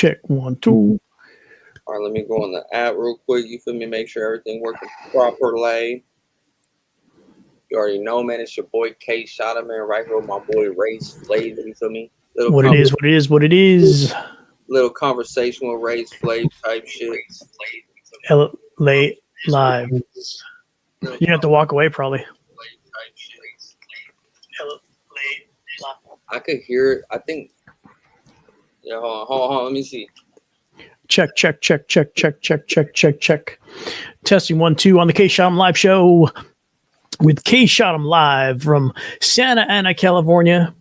Check 1, 2. All right, let me go on the app real quick. You feel me? Make sure everything working properly. You already know, man. It's your boy Kshotem, man. Right here with my boy Ray's Flav. You feel me? What it is. Little conversation with Ray's Flav type shit. LA live. You have to walk away probably. I could hear it. I think. Yeah, hold on. Let me see. Check. Testing 1, 2 on the Kshotem live show with Kshotem live from Santa Ana, California.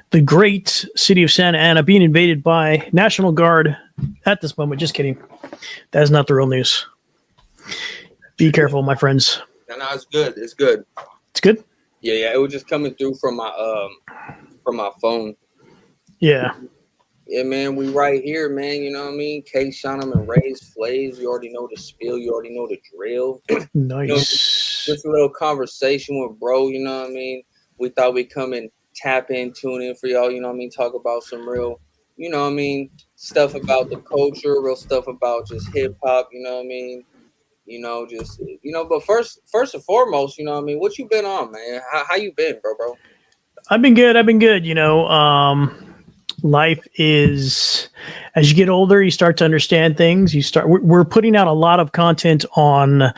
The great city of Santa Ana being invaded by National Guard at this moment. Just kidding. That is not the real news. Be careful, my friends. No, it's good. It's good. It's good? Yeah. It was just coming through from my phone. Yeah. Yeah, man, we right here, man. You know what I mean? Kshotem and Ray's Flaves. You already know the spiel. You already know the drill. Nice. You know, just a little conversation with bro. You know what I mean? We thought we'd come and tap in, tune in for y'all. You know what I mean? Talk about some real, you know what I mean? Stuff about the culture, real stuff about just hip hop. You know what I mean? You know, just But first and foremost, you know what I mean? What you been on, man? How you been, bro? I've been good. Life is, as you get older, you start to understand things. We're putting out a lot of content on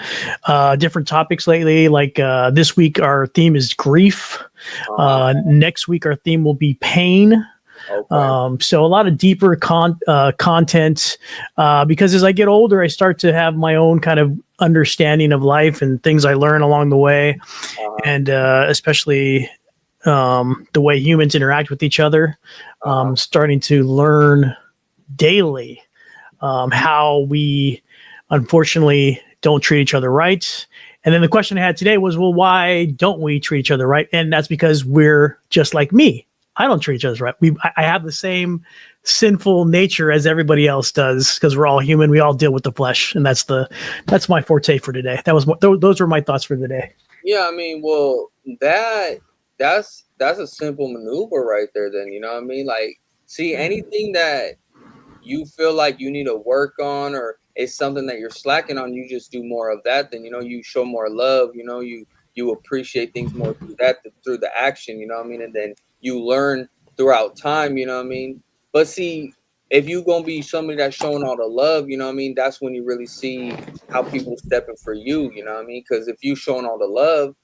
different topics lately. Like this week, our theme is grief. Next week, our theme will be pain. Okay. So a lot of deeper content because as I get older, I start to have my own kind of understanding of life and things I learn along the way, and especially the way humans interact with each other. Starting to learn daily how we unfortunately don't treat each other right. And then the question I had today was, well, why don't we treat each other right? And that's because we're just like me. I don't treat each other right. I have the same sinful nature as everybody else does because we're all human. We all deal with the flesh, and that's my forte for today. Those were my thoughts for the day. Yeah, I mean, well, that's a simple maneuver right there. Then you know what I mean. Like, see, anything that you feel like you need to work on, or it's something that you're slacking on, you just do more of that. Then you show more love. You appreciate things more through the action. You know what I mean, and then you learn throughout time, you know what I mean? But see, if you gonna be somebody that's showing all the love, you know what I mean, that's when you really see how people stepping for you, you know what I mean? Because if you showing all the love,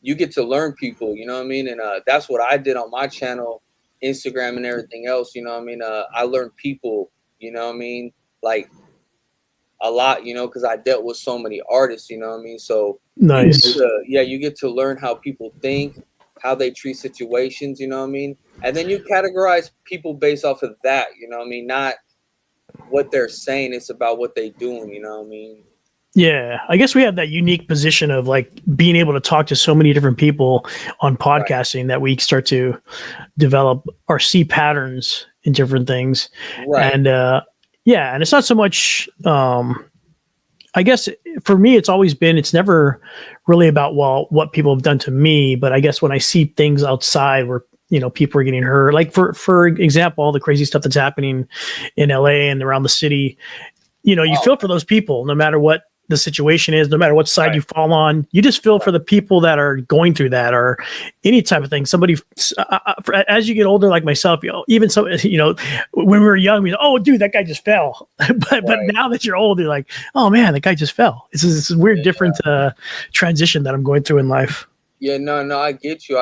you get to learn people, you know what I mean? And that's what I did on my channel, Instagram and everything else, you know what I mean? I learned people, you know what I mean? Like a lot, because I dealt with so many artists, you know what I mean? So nice. You get to learn how people think, how they treat situations, you know what I mean? And then you categorize people based off of that, you know what I mean? Not what they're saying, it's about what they doing, you know what I mean? Yeah, I guess we have that unique position of like being able to talk to so many different people on podcasting that we start to develop or see patterns in different things. Right. And and it's not so much I guess for me, it's never really about, well, what people have done to me. But I guess when I see things outside where, people are getting hurt, like for example, all the crazy stuff that's happening in LA and around the city, you feel for those people, no matter what the situation is, no matter what side you fall on, you just feel for the people that are going through that or any type of thing. Somebody, as you get older, like myself, even so, when we were young, oh, dude, that guy just fell. but now that you're old, you're like, oh man, that guy just fell. It's this weird, different transition that I'm going through in life. Yeah, no, I get you.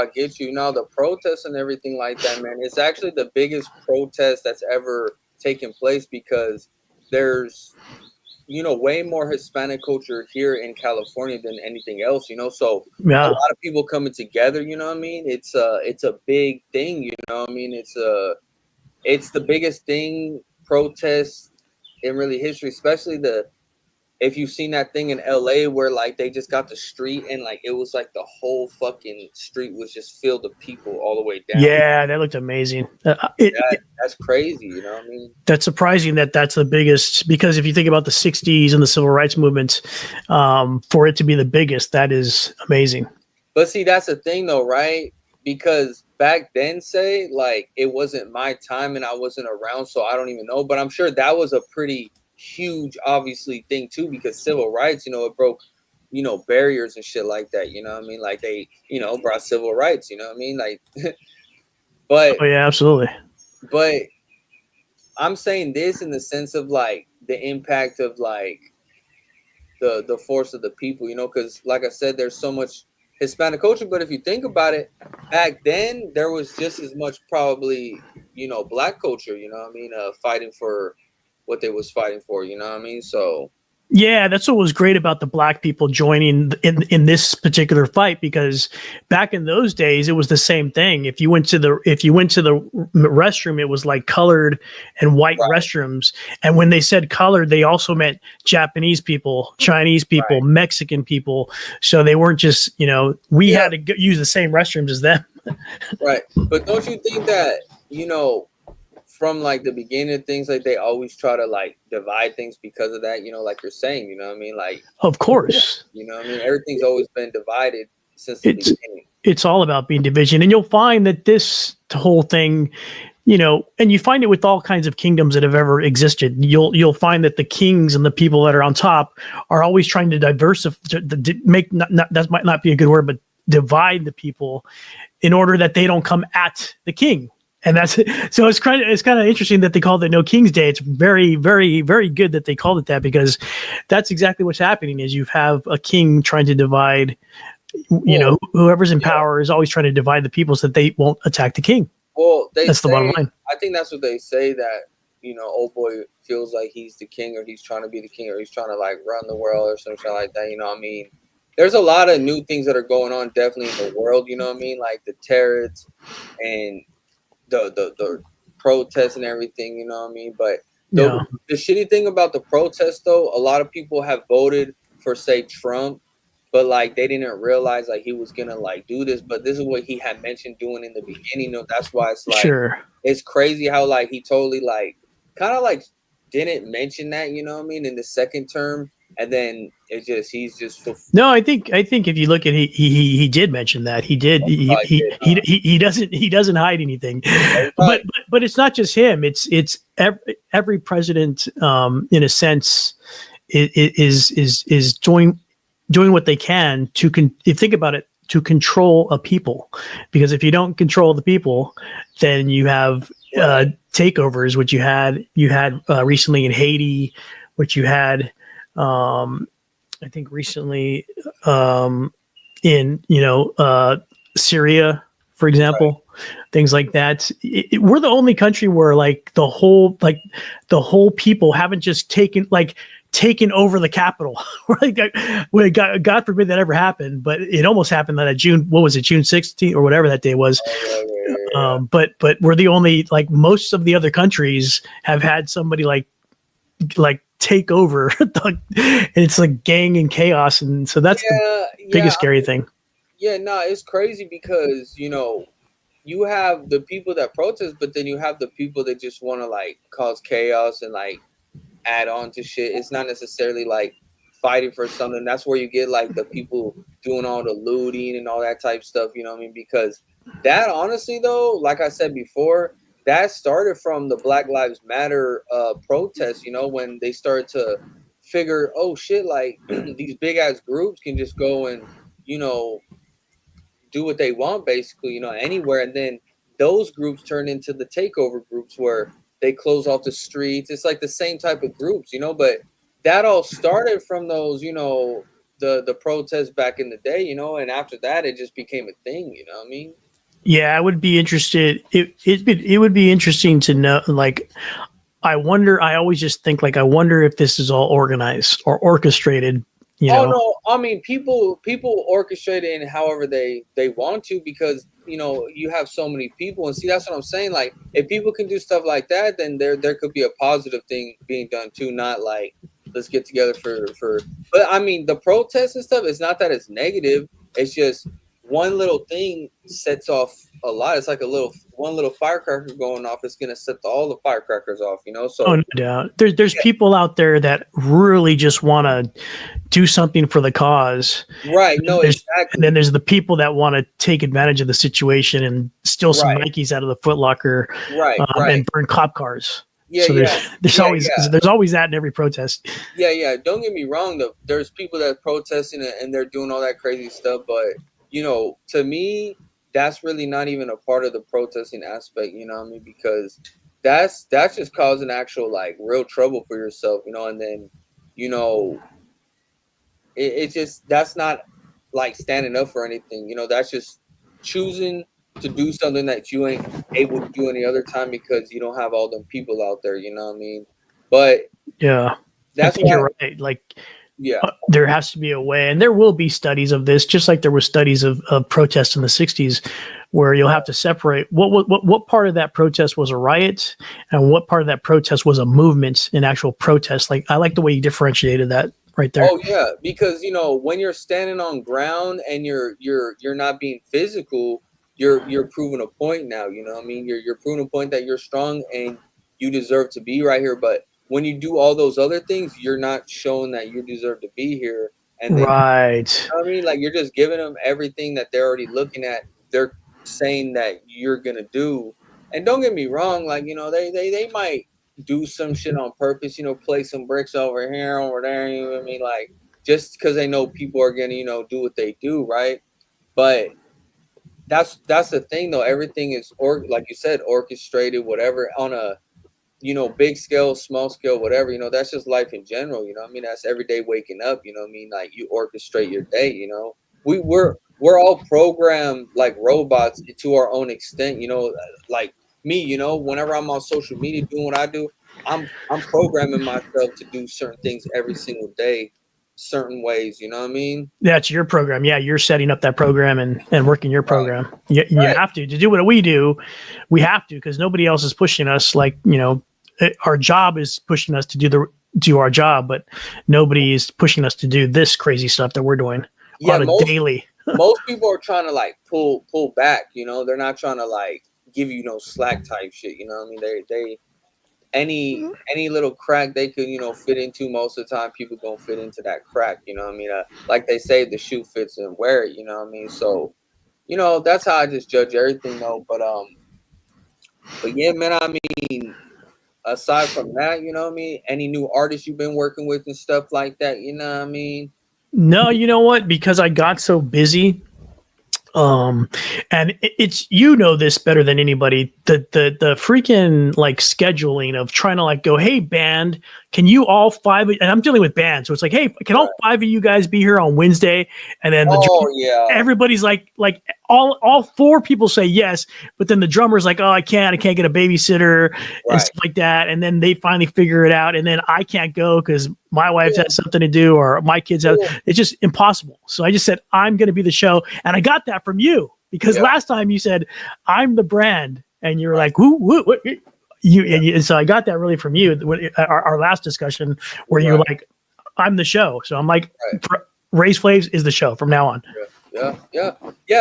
Now the protests and everything like that, man, it's actually the biggest protest that's ever taken place because there's way more Hispanic culture here in California than anything else, so a lot of people coming together, you know what I mean? It's a big thing, you know what I mean? It's the biggest thing, protest in really history, especially if you've seen that thing in LA where like they just got the street and like it was like the whole fucking street was just filled with people all the way down. Yeah, that looked amazing. That's crazy, you know what I mean? That's surprising that's the biggest, because if you think about the 60s and the civil rights movement, for it to be the biggest, that is amazing. But see, that's the thing though, right? Because back then say like it wasn't my time and I wasn't around, so I don't even know. But I'm sure that was a pretty huge, obviously, thing too, because civil rights, it broke, barriers and shit like that. You know what I mean? Like they, brought civil rights. You know what I mean? Like, but Oh yeah, absolutely. but I'm saying this in the sense of like the impact of like the force of the people, because like I said, there's so much Hispanic culture. But if you think about it, back then there was just as much probably, black culture, what I mean, fighting for what they was fighting for, you know what I mean? So Yeah, that's what was great about the black people joining in this particular fight, because back in those days it was the same thing. If you went to the restroom, it was like colored and white right, restrooms. And when they said colored, they also meant Japanese people, Chinese people, right, Mexican people. So they weren't just, we yeah, had to use the same restrooms as them. right. But don't you think that, from like the beginning of things, like they always try to like divide things because of that, like you're saying, you know what I mean? Like, Of course. I mean? Everything's always been divided since the It's beginning. it's all about being division. And you'll find that this whole thing, and you find it with all kinds of kingdoms that have ever existed. You'll find that the kings and the people that are on top are always trying to diversify, to make not that might not be a good word, but divide the people in order that they don't come at the king. And that's so it's kind of interesting that they called it No King's Day. It's very, very, very good that they called it that, because that's exactly what's happening. Is you have a king trying to divide. Well, Whoever's in yeah. power is always trying to divide the people so that they won't attack the king. Well, they That's the bottom say, line. I think that's what they say, that, old boy feels like he's the king, or he's trying to be the king, or he's trying to like run the world or something like that. You know what I mean? There's a lot of new things that are going on definitely in the world, you know what I mean? Like the terrorists and the protests and everything, you know what I mean? But the Yeah, the shitty thing about the protests though, a lot of people have voted for say Trump, but like they didn't realize like he was gonna like do this. But this is what he had mentioned doing in the beginning. That's why it's like sure. it's crazy how like he totally like kind of like didn't mention that, you know what I mean, in the second term, and then it's just he's just No, I think if you look at he did mention that he did probably did, he doesn't hide anything, probably, but it's not just him. It's every president, in a sense, is doing what they can to if you think about it, to control a people, because if you don't control the people, then you have right, takeovers, which you had recently in Haiti, which you had. I think recently, in Syria, for right, example, things like that. We're the only country where the whole people haven't just taken over the capital. God forbid that ever happened, but it almost happened that June. What was it, June 16th or whatever that day was? oh, yeah, yeah, yeah, yeah. But we're the only, like most of the other countries have had somebody like take over and it's like gang and chaos, and so that's the Yeah, yeah, biggest scary thing. yeah, no, it's crazy because you have the people that protest, but then you have the people that just want to like cause chaos and like add on to shit. It's not necessarily like fighting for something. That's where you get like the people doing all the looting and all that type stuff. You know what I mean? Because that honestly though, like I said before, that started from the Black Lives Matter protests. When they started to figure, oh shit, like these big ass groups can just go and you know do what they want basically, anywhere. And then those groups turn into the takeover groups where they close off the streets. It's like the same type of groups, but that all started from those, the protests back in the day, and after that it just became a thing, you know what I mean? Yeah, I would be interested. It would be interesting to know. Like, I wonder. I always just think, like, I wonder if this is all organized or orchestrated. You Oh know? no, I mean people orchestrate it in however they want to, because you have so many people. And see, that's what I'm saying. Like if people can do stuff like that, then there could be a positive thing being done too, not like let's get together for but I mean the protests and stuff, it's not that it's negative, it's just one little thing sets off a lot. It's like a little one little firecracker going off is going to set all the firecrackers off, you know? Oh, So, no doubt. There's yeah, people out there that really just want to do something for the cause. right. And No, there's and then exactly. there's the people that want to take advantage of the situation and steal some Right. Nikes out of the Foot Locker, Right. Right. and burn cop cars. Yeah. So Yeah. Yeah. Yeah. there's always that in every protest. Yeah. Yeah. Don't get me wrong, though. There's people that protesting and they're doing all that crazy stuff. But, you know, to me, that's really not even a part of the protesting aspect, you know what I mean? Because that's just causing actual, like, real trouble for yourself, you know? And then, you know, it just, that's not like standing up for anything, you know? That's just choosing to do something that you ain't able to do any other time because you don't have all them people out there, you know what I mean? But Yeah, I that's think why, you're right. Like yeah. there has to be a way, and there will be studies of this, just like there were studies of protests in the '60s, where you'll have to separate what part of that protest was a riot, and what part of that protest was a movement, an actual protest. Like I like the way you differentiated that right there. Oh yeah, because you know when you're standing on ground and you're not being physical, you're proving a point now. You know what I mean? You're proving a point that you're strong and you deserve to be right here. But when you do all those other things, you're not showing that you deserve to be here. And then Right. I mean, like you're just giving them everything that they're already looking at. They're saying that you're gonna do. And don't get me wrong, like you know, they might do some shit on purpose. You know, play some bricks over here, over there. You know what I mean? Like just because they know people are gonna, you know, do what they do, right? But that's the thing, though. Everything is like you said, orchestrated, whatever, on a you know, big scale, small scale, whatever, you know, that's just life in general, you know what I mean? That's every day waking up, you know what I mean? Like you orchestrate your day, you know. We're all programmed like robots to our own extent, you know, like me, you know, whenever I'm on social media doing what I do, I'm programming myself to do certain things every single day, certain ways, you know what I mean? That's your program. Yeah, you're setting up that program and working your Right. program. You Right. have to do what we do. We have to because nobody else is pushing us. Like our job is pushing us to do our job, but nobody is pushing us to do this crazy stuff that we're doing Yeah, on a daily. most people are trying to like pull back, you know. They're not trying to like give you no slack type shit, you know what I mean? They any little crack they could, you know, fit into, most of the time people gonna fit into that crack, you know what I mean? Like they say, the shoe fits and wear it, you know what I mean? So, you know, that's how I just judge everything though. But yeah, man, I mean, aside from that, you know what I mean? Any new artists you've been working with and stuff like that, you know what I mean? No, you know what? Because I got so busy, um and it's, you know, this better than anybody, the freaking like scheduling of trying to like go, hey band, can you all five, and I'm dealing with bands, so it's like, hey, can all Right. five of you guys be here on Wednesday? And then Oh yeah. everybody's like all four people say yes, but then the drummer's like, oh, I can't get a babysitter and Right. stuff like that, and then they finally figure it out, and then I can't go because my wife Yeah. has something to do or my kids have, Yeah. it's just impossible. So I just said, I'm going to be the show. And I got that from you because Yep. last time you said, I'm the brand. And you were Right. like, who, what? Yeah. And so I got that really from you. Our last discussion where you were Right. like, I'm the show. So I'm like, Right. Raise Flaves is the show from now on. Yeah.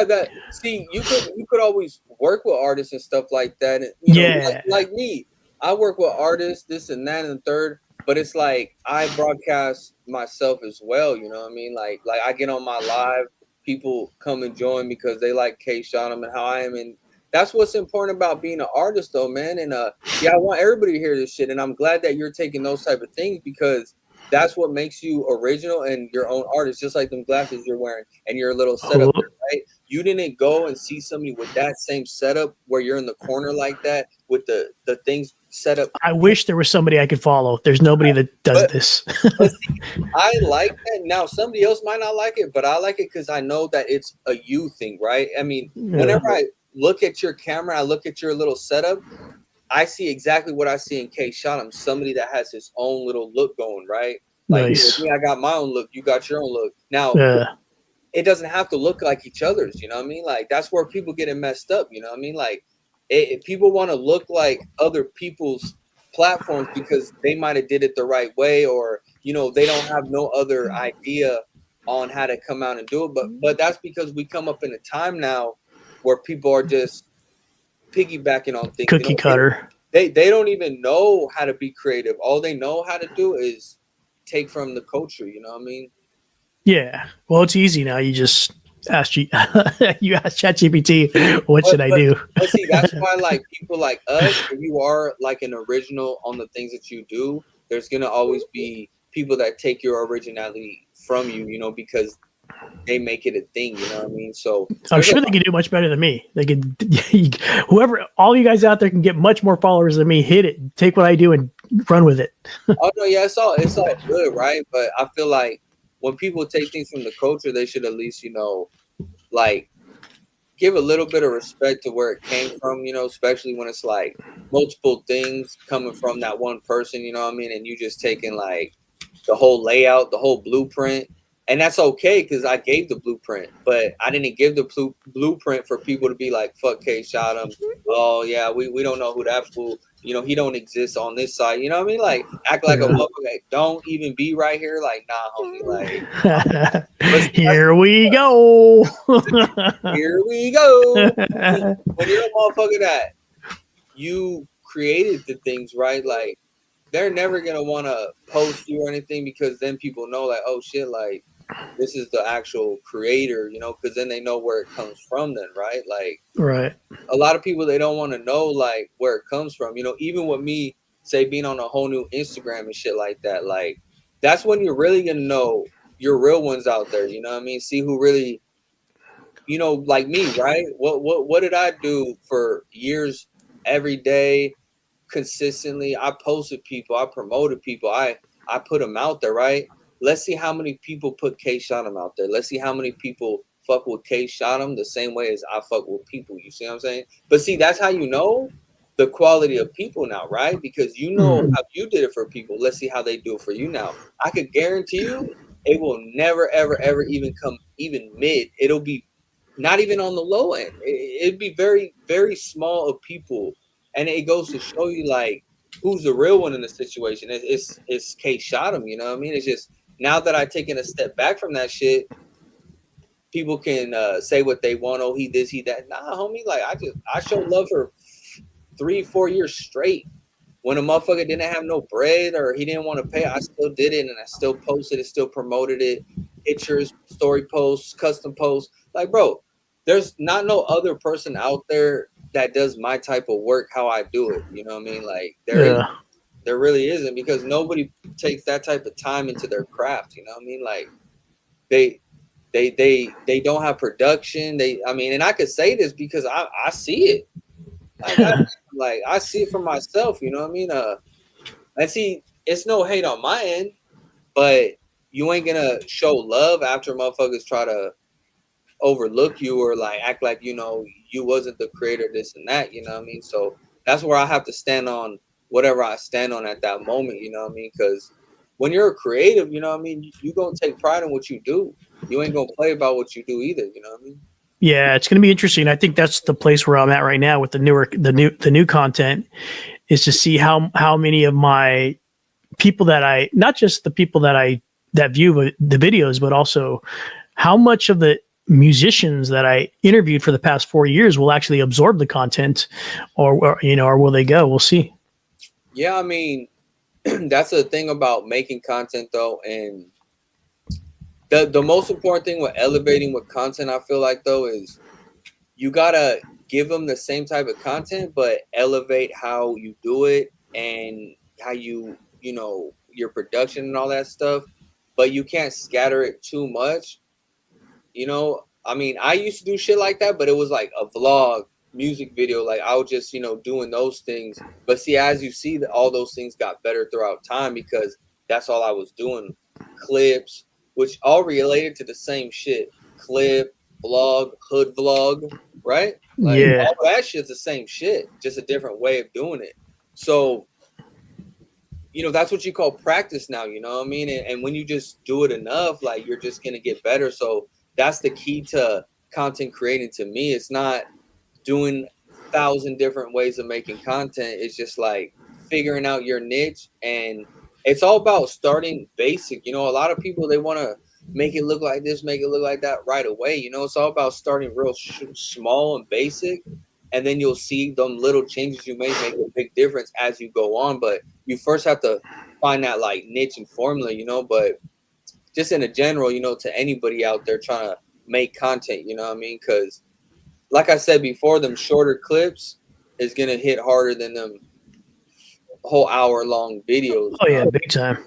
That see, you could always work with artists and stuff like that. And, you know, Yeah. like me, I work with artists, this and that and the third. But it's like I broadcast myself as well. You know what I mean? Like I get on my live, people come and join because they like Kshotem and how I am, and that's what's important about being an artist, though, man. And yeah, I want everybody to hear this shit, and I'm glad that you're taking those type of things because that's what makes you original and your own artist, just like them glasses you're wearing and your little setup Oh, there, right? You didn't go and see somebody with that same setup where you're in the corner like that with the things set up. I wish there was somebody I could follow. There's nobody that does But this. but see, I like that. Now somebody else might not like it, but I like it because I know that it's a you thing, right? I mean, Yeah. whenever I look at your camera, I look at your little setup, I see exactly what I see in Kshotem, somebody that has his own little look going, right? Like, you know, Nice. me, I got my own look, you got your own look. Now, Yeah. it doesn't have to look like each other's, you know what I mean? Like that's where people get it messed up, you know what I mean? Like if people want to look like other people's platforms because they might have did it the right way, or you know they don't have no other idea on how to come out and do it, but that's because we come up in a time now where people are just piggybacking on things. Cookie cutter. They don't even know how to be creative. All they know how to do is take from the culture. You know what I mean? Yeah. Well, it's easy now. You just ask you ask ChatGPT, what should I do? But see, that's why like people like us, if you are like an original on the things that you do, there's gonna always be people that take your originality from you, you know, because they make it a thing, you know what I mean? So I'm sure they can do much better than me. They could, whoever, all you guys out there can get much more followers than me. Hit it, take what I do, and run with it. oh no, yeah, it's all good, right? But I feel like when people take things from the culture, they should at least, you know, like give a little bit of respect to where it came from, you know, especially when it's like multiple things coming from that one person, you know what I mean? And you just taking like the whole layout, the whole blueprint. And that's okay because I gave the blueprint, but I didn't give the blueprint for people to be like, fuck Kshotem. Oh, yeah, we don't know who that fool, you know, he don't exist on this side. You know what I mean? Like, act like a motherfucker, like, don't even be right here. Like, nah, homie, like, here we go. here we go. When you're a motherfucker that you created the things, right? Like, they're never gonna want to post you or anything because then people know, like, oh shit, like this is the actual creator, you know, because then they know where it comes from. Then, right? Like, right. a lot of people, they don't want to know like where it comes from. You know, even with me, say being on a whole new Instagram and shit like that, like that's when you're really gonna know your real ones out there. You know what I mean? See who really, you know, like me, right? What did I do for years, every day, consistently? I posted people, I promoted people, I put them out there, right? Let's see how many people put Kshotem out there. Let's see how many people fuck with Kshotem the same way as I fuck with people. You see what I'm saying? But see, that's how you know the quality of people now, right? Because you know how you did it for people. Let's see how they do it for you now. I could guarantee you it will never, ever, ever even come even mid. It'll be not even on the low end. It'd be very, very small of people, and it goes to show you like who's the real one in the situation. It's Kshotem, you know what I mean? It's just now that I've taken a step back from that shit, people can say what they want. Oh, he this, he that. Nah, homie, like I showed love for 3-4 years straight. When a motherfucker didn't have no bread or he didn't want to pay, I still did it and I still posted it, still promoted it. Pictures, story posts, custom posts. Like, bro, there's not no other person out there that does my type of work how I do it. You know what I mean? Like there really isn't, because nobody takes that type of time into their craft. You know what I mean? Like they don't have production. I mean, and I could say this because I see it. I see it for myself, you know what I mean? And see, it's no hate on my end, but you ain't gonna show love after motherfuckers try to overlook you or like act like, you know, you wasn't the creator, this and that, you know what I mean? So that's where I have to stand on whatever I stand on at that moment, you know what I mean? Because when you're a creative, you know what I mean, you gonna take pride in what you do. You ain't gonna play about what you do either, you know what I mean? Yeah, it's going to be interesting. I think that's the place where I'm at right now with the new content, is to see how many of my people that I, not just the people that view the videos, but also how much of the musicians that I interviewed for the past 4 years will actually absorb the content, or will they go? We'll see. Yeah, I mean, that's the thing about making content though, and the most important thing with elevating with content, I feel like though, is you gotta give them the same type of content, but elevate how you do it and how you know, your production and all that stuff. But you can't scatter it too much. You know, I mean, I used to do shit like that, but it was like a vlog, music video. Like I was just, you know, doing those things. But see, as you see, that all those things got better throughout time because that's all I was doing. Clips, which all related to the same shit. Clip, vlog, hood vlog, right? Like all that shit's the same shit, just a different way of doing it. So, you know, that's what you call practice now, you know what I mean? And when you just do it enough, like you're just gonna get better. So that's the key to content creating to me. It's not doing 1,000 different ways of making content. It's just like figuring out your niche, and it's all about starting basic. You know, a lot of people, they want to make it look like this, make it look like that right away. You know, it's all about starting real small and basic, and then you'll see them little changes you make a big difference as you go on. But you first have to find that like niche and formula, you know. But just in a general, you know, to anybody out there trying to make content, you know what I mean? Because like I said before, them shorter clips is gonna hit harder than them whole hour long videos. Oh yeah, big time,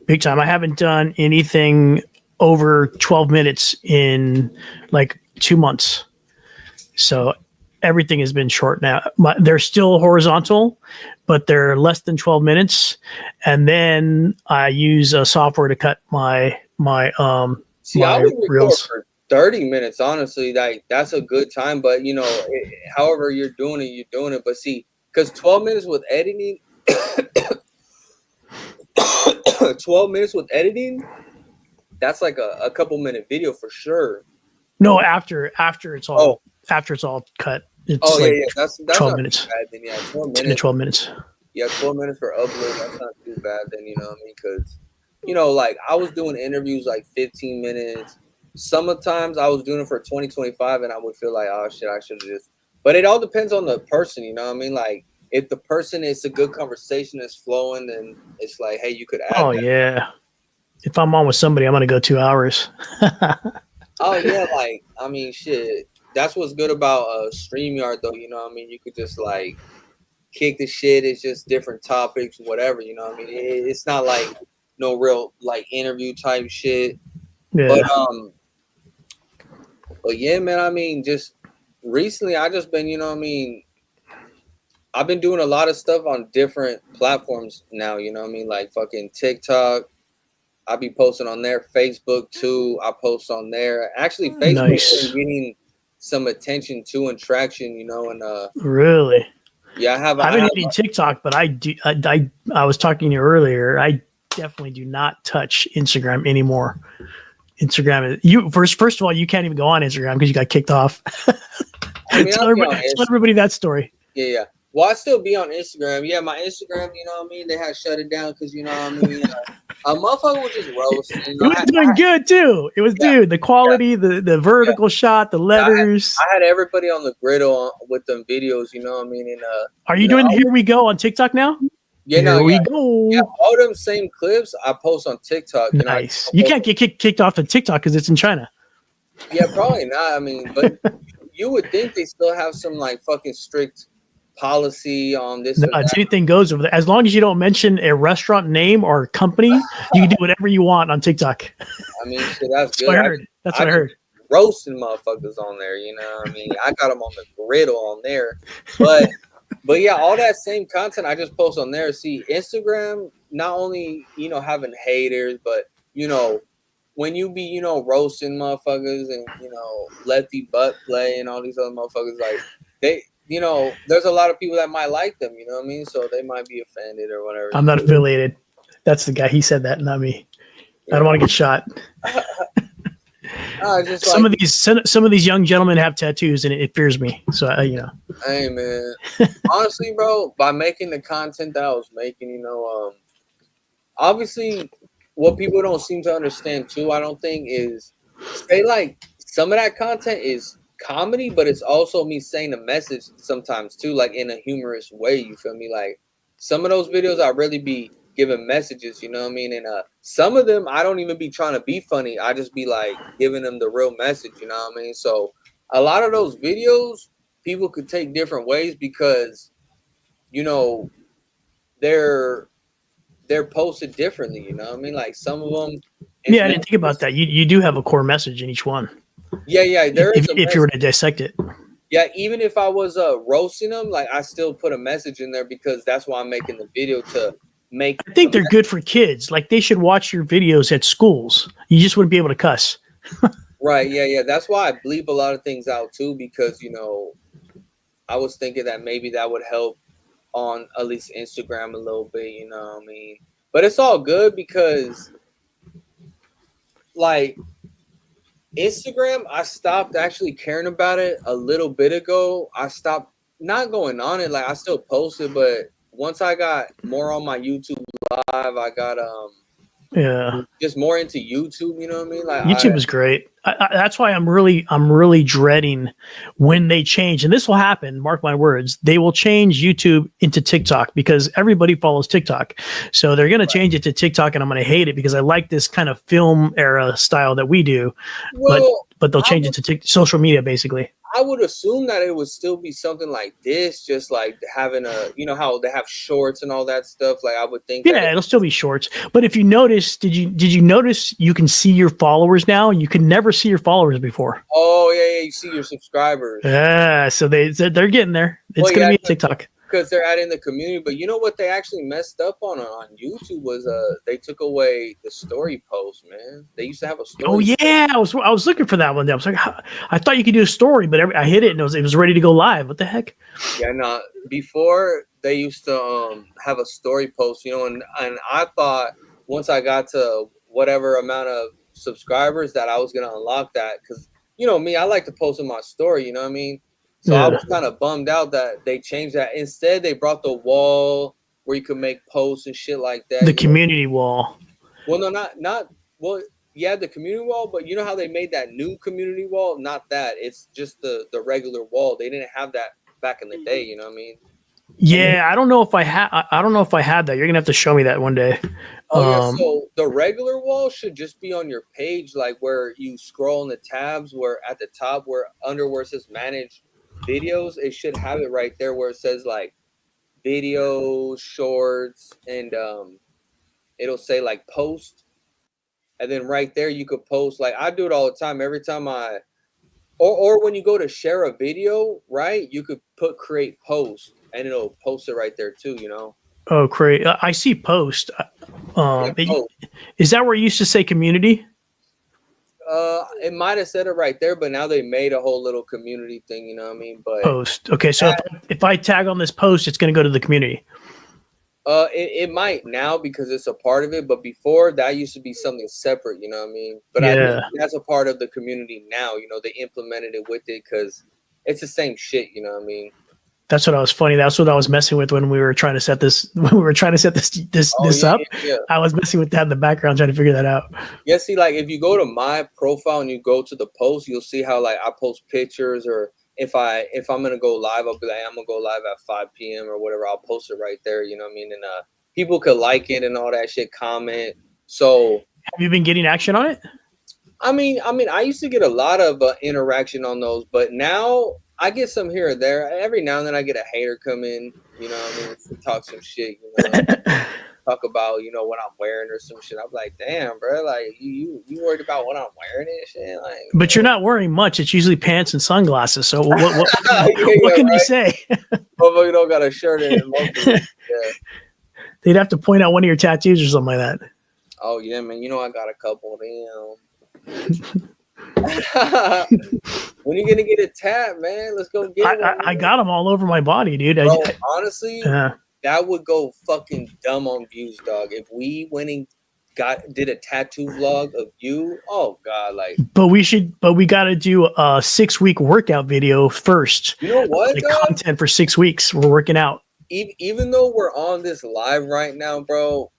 big time. I haven't done anything over 12 minutes in like 2 months. So everything has been short now. They're still horizontal, but they're less than 12 minutes. And then I use a software to cut my See, I would record reels. for 30 minutes, honestly. Like that's a good time, but you know, however you're doing it, you're doing it. But see, because 12 minutes with editing, 12 minutes with editing, that's like a couple minute video for sure. No, after it's all after it's all cut. It's like That's 12 not minutes. too bad. Then 12 10 to minutes. 12 minutes. Yeah, 12 minutes for upload. That's not too bad. Then you know what I mean? Because you know, like I was doing interviews like 15 minutes. Sometimes I was doing it for 20, 25, and I would feel like, oh shit, I should have just. But it all depends on the person. You know what I mean? Like if the person is a good conversation is flowing, then it's like, hey, you could add. Oh yeah. If I'm on with somebody, I'm gonna go 2 hours. Oh yeah, like I mean, shit. That's what's good about StreamYard, though. You know what I mean? You could just like kick the shit. It's just different topics, whatever. You know what I mean? It's not like no real like interview type shit. Yeah. But yeah, man. I mean, just recently, I just been, you know what I mean. I've been doing a lot of stuff on different platforms now. You know what I mean? Like fucking TikTok. I'll be posting on there. Facebook too. I post on there. Actually, Facebook's been getting some attention too and traction. You know, and really. Yeah, I've been hitting TikTok, but I was talking to you earlier. I definitely do not touch Instagram anymore. Instagram is first of all, you can't even go on Instagram because you got kicked off. I mean, tell everybody that story. Yeah. Well, I still be on Instagram. Yeah, my Instagram, you know what I mean? They had shut it down because, you know what I mean? A motherfucker was just roasting. You know? It was doing good, too. It was, dude, the quality, the vertical shot, the letters. I had everybody on the griddle with them videos, you know what I mean? And are you doing Here We Go on TikTok now? Yeah, Here we go. Yeah, all them same clips I post on TikTok. Nice. You can't get kicked off of TikTok because it's in China. Yeah, probably not. I mean, but you would think they still have some like fucking strict policy on this. No, anything goes over there. As long as you don't mention a restaurant name or company, you can do whatever you want on TikTok. I mean, shit, that's good. What I heard. That's what I heard. Roasting motherfuckers on there, you know what I mean? I got them on the griddle on there. But yeah, all that same content I just post on there. See, Instagram, not only, you know, having haters, but, you know, when you be, you know, roasting motherfuckers and, you know, Lefty Butt Play and all these other motherfuckers, like, they, you know, there's a lot of people that might like them, you know what I mean? So they might be offended or whatever. I'm not affiliated. That's the guy. He said that, not me. Yeah. I don't want to get shot. Just some of these young gentlemen have tattoos, and it fears me. So you know. Hey man, honestly, bro, by making the content that I was making, you know, obviously, what people don't seem to understand too, I don't think, is like some of that content is comedy, but it's also me saying a message sometimes too, like in a humorous way. You feel me? Like some of those videos, I really be giving messages, you know what I mean? And some of them, I don't even be trying to be funny. I just be like giving them the real message, you know what I mean? So a lot of those videos, people could take different ways because, you know, they're posted differently, you know what I mean? Like some of them. Yeah, I didn't think about that. You do have a core message in each one. Yeah. If you were to dissect it. Yeah, even if I was roasting them, like I still put a message in there because that's why I'm making the video to make. I think they're good for kids. Like they should watch your videos at schools. You just wouldn't be able to cuss. Right. Yeah. That's why I bleep a lot of things out too, because, you know, I was thinking that maybe that would help on at least Instagram a little bit, you know what I mean? But it's all good because like Instagram, I stopped actually caring about it a little bit ago. I stopped not going on it. Like I still post it, but once I got more on my YouTube live, I got Yeah. just more into YouTube. You know what I mean? Like YouTube is great. That's why I'm really dreading when they change, and this will happen. Mark my words. They will change YouTube into TikTok because everybody follows TikTok. So they're going to change it to TikTok, and I'm going to hate it because I like this kind of film era style that we do, but well, they'll I change it to social media basically. I would assume that it would still be something like this, just like having a, you know, how they have shorts and all that stuff. Like I would think that Yeah, it'll still be shorts. But if you notice, did you notice you can see your followers now? You can never see your followers before. oh yeah, you see your subscribers. Yeah, so they're getting there. It's Well, going to yeah, be a TikTok. because they're adding the community. But you know what they actually messed up on YouTube was they took away the story post, man. They used to have a Oh story. yeah, I was looking for that one. I was like, I thought you could do a story, but I hit it and it was ready to go live. What the heck? Yeah, no. Before they used to have a story post, you know, and I thought once I got to whatever amount of subscribers that I was gonna unlock that because you know me, I like to post in my story. You know what I mean? So I Yeah, was kind of bummed out that they changed that. Instead, they brought the wall where you could make posts and shit like that. the You know? community wall. Well, no, not well. Yeah, the community wall, but you know how they made that new community wall? Not that. It's just the regular wall. They didn't have that back in the day. You know what I mean? Yeah, I don't know if I had. I don't know if I had that. You're gonna have to show me that one day. Oh yeah, so the regular wall should just be on your page, like where you scroll in the tabs, where at the top, where it says manage videos, it should have it right there where it says like videos, shorts, and it'll say like post, and then right there you could post. Like I do it all the time. Every time or when you go to share a video, right, you could put create post, and it'll post it right there too. You know. Oh, great! I see post. Yeah, post. Is that where it used to say community? It might have said it right there, but now they made a whole little community thing. You know what I mean? But Post. Okay, so if I tag on this post, it's going to go to the community. it might now because it's a part of it, but before that used to be something separate. You know what I mean? But I think that's a part of the community now. You know, they implemented it with it because it's the same shit. You know what I mean? That's what I was funny. That's what I was messing with when we were trying to set this. When we were trying to set this up, Yeah. I was messing with that in the background, trying to figure that out. Yeah, see, like if you go to my profile and you go to the post, you'll see how like I post pictures, or if I'm gonna go live, I'll be like I'm gonna go live at 5 p.m. or whatever. I'll post it right there. You know what I mean? And people could like it and all that shit, comment. So have you been getting action on it? I mean, I used to get a lot of interaction on those, but now I get some here or there. Every now and then I get a hater come in, you know what I mean, to talk some shit, you know, talk about, you know, what I'm wearing or some shit. I'm like, damn, bro, like you worried about what I'm wearing and shit, like. But you're not wearing much. It's usually pants and sunglasses. So what can they say? Hopefully you don't got a shirt in it. Yeah. They'd have to point out one of your tattoos or something like that. Oh yeah, man. You know I got a couple of them. When you gonna get a tat, man? Let's go get one. I got them all over my body, dude. Bro, honestly, that would go fucking dumb on views, dog. If we went and did a tattoo vlog of you, oh god, like. But we got to do a 6-week workout video first. You know what? Like content for 6 weeks. We're working out. Even though we're on this live right now, bro,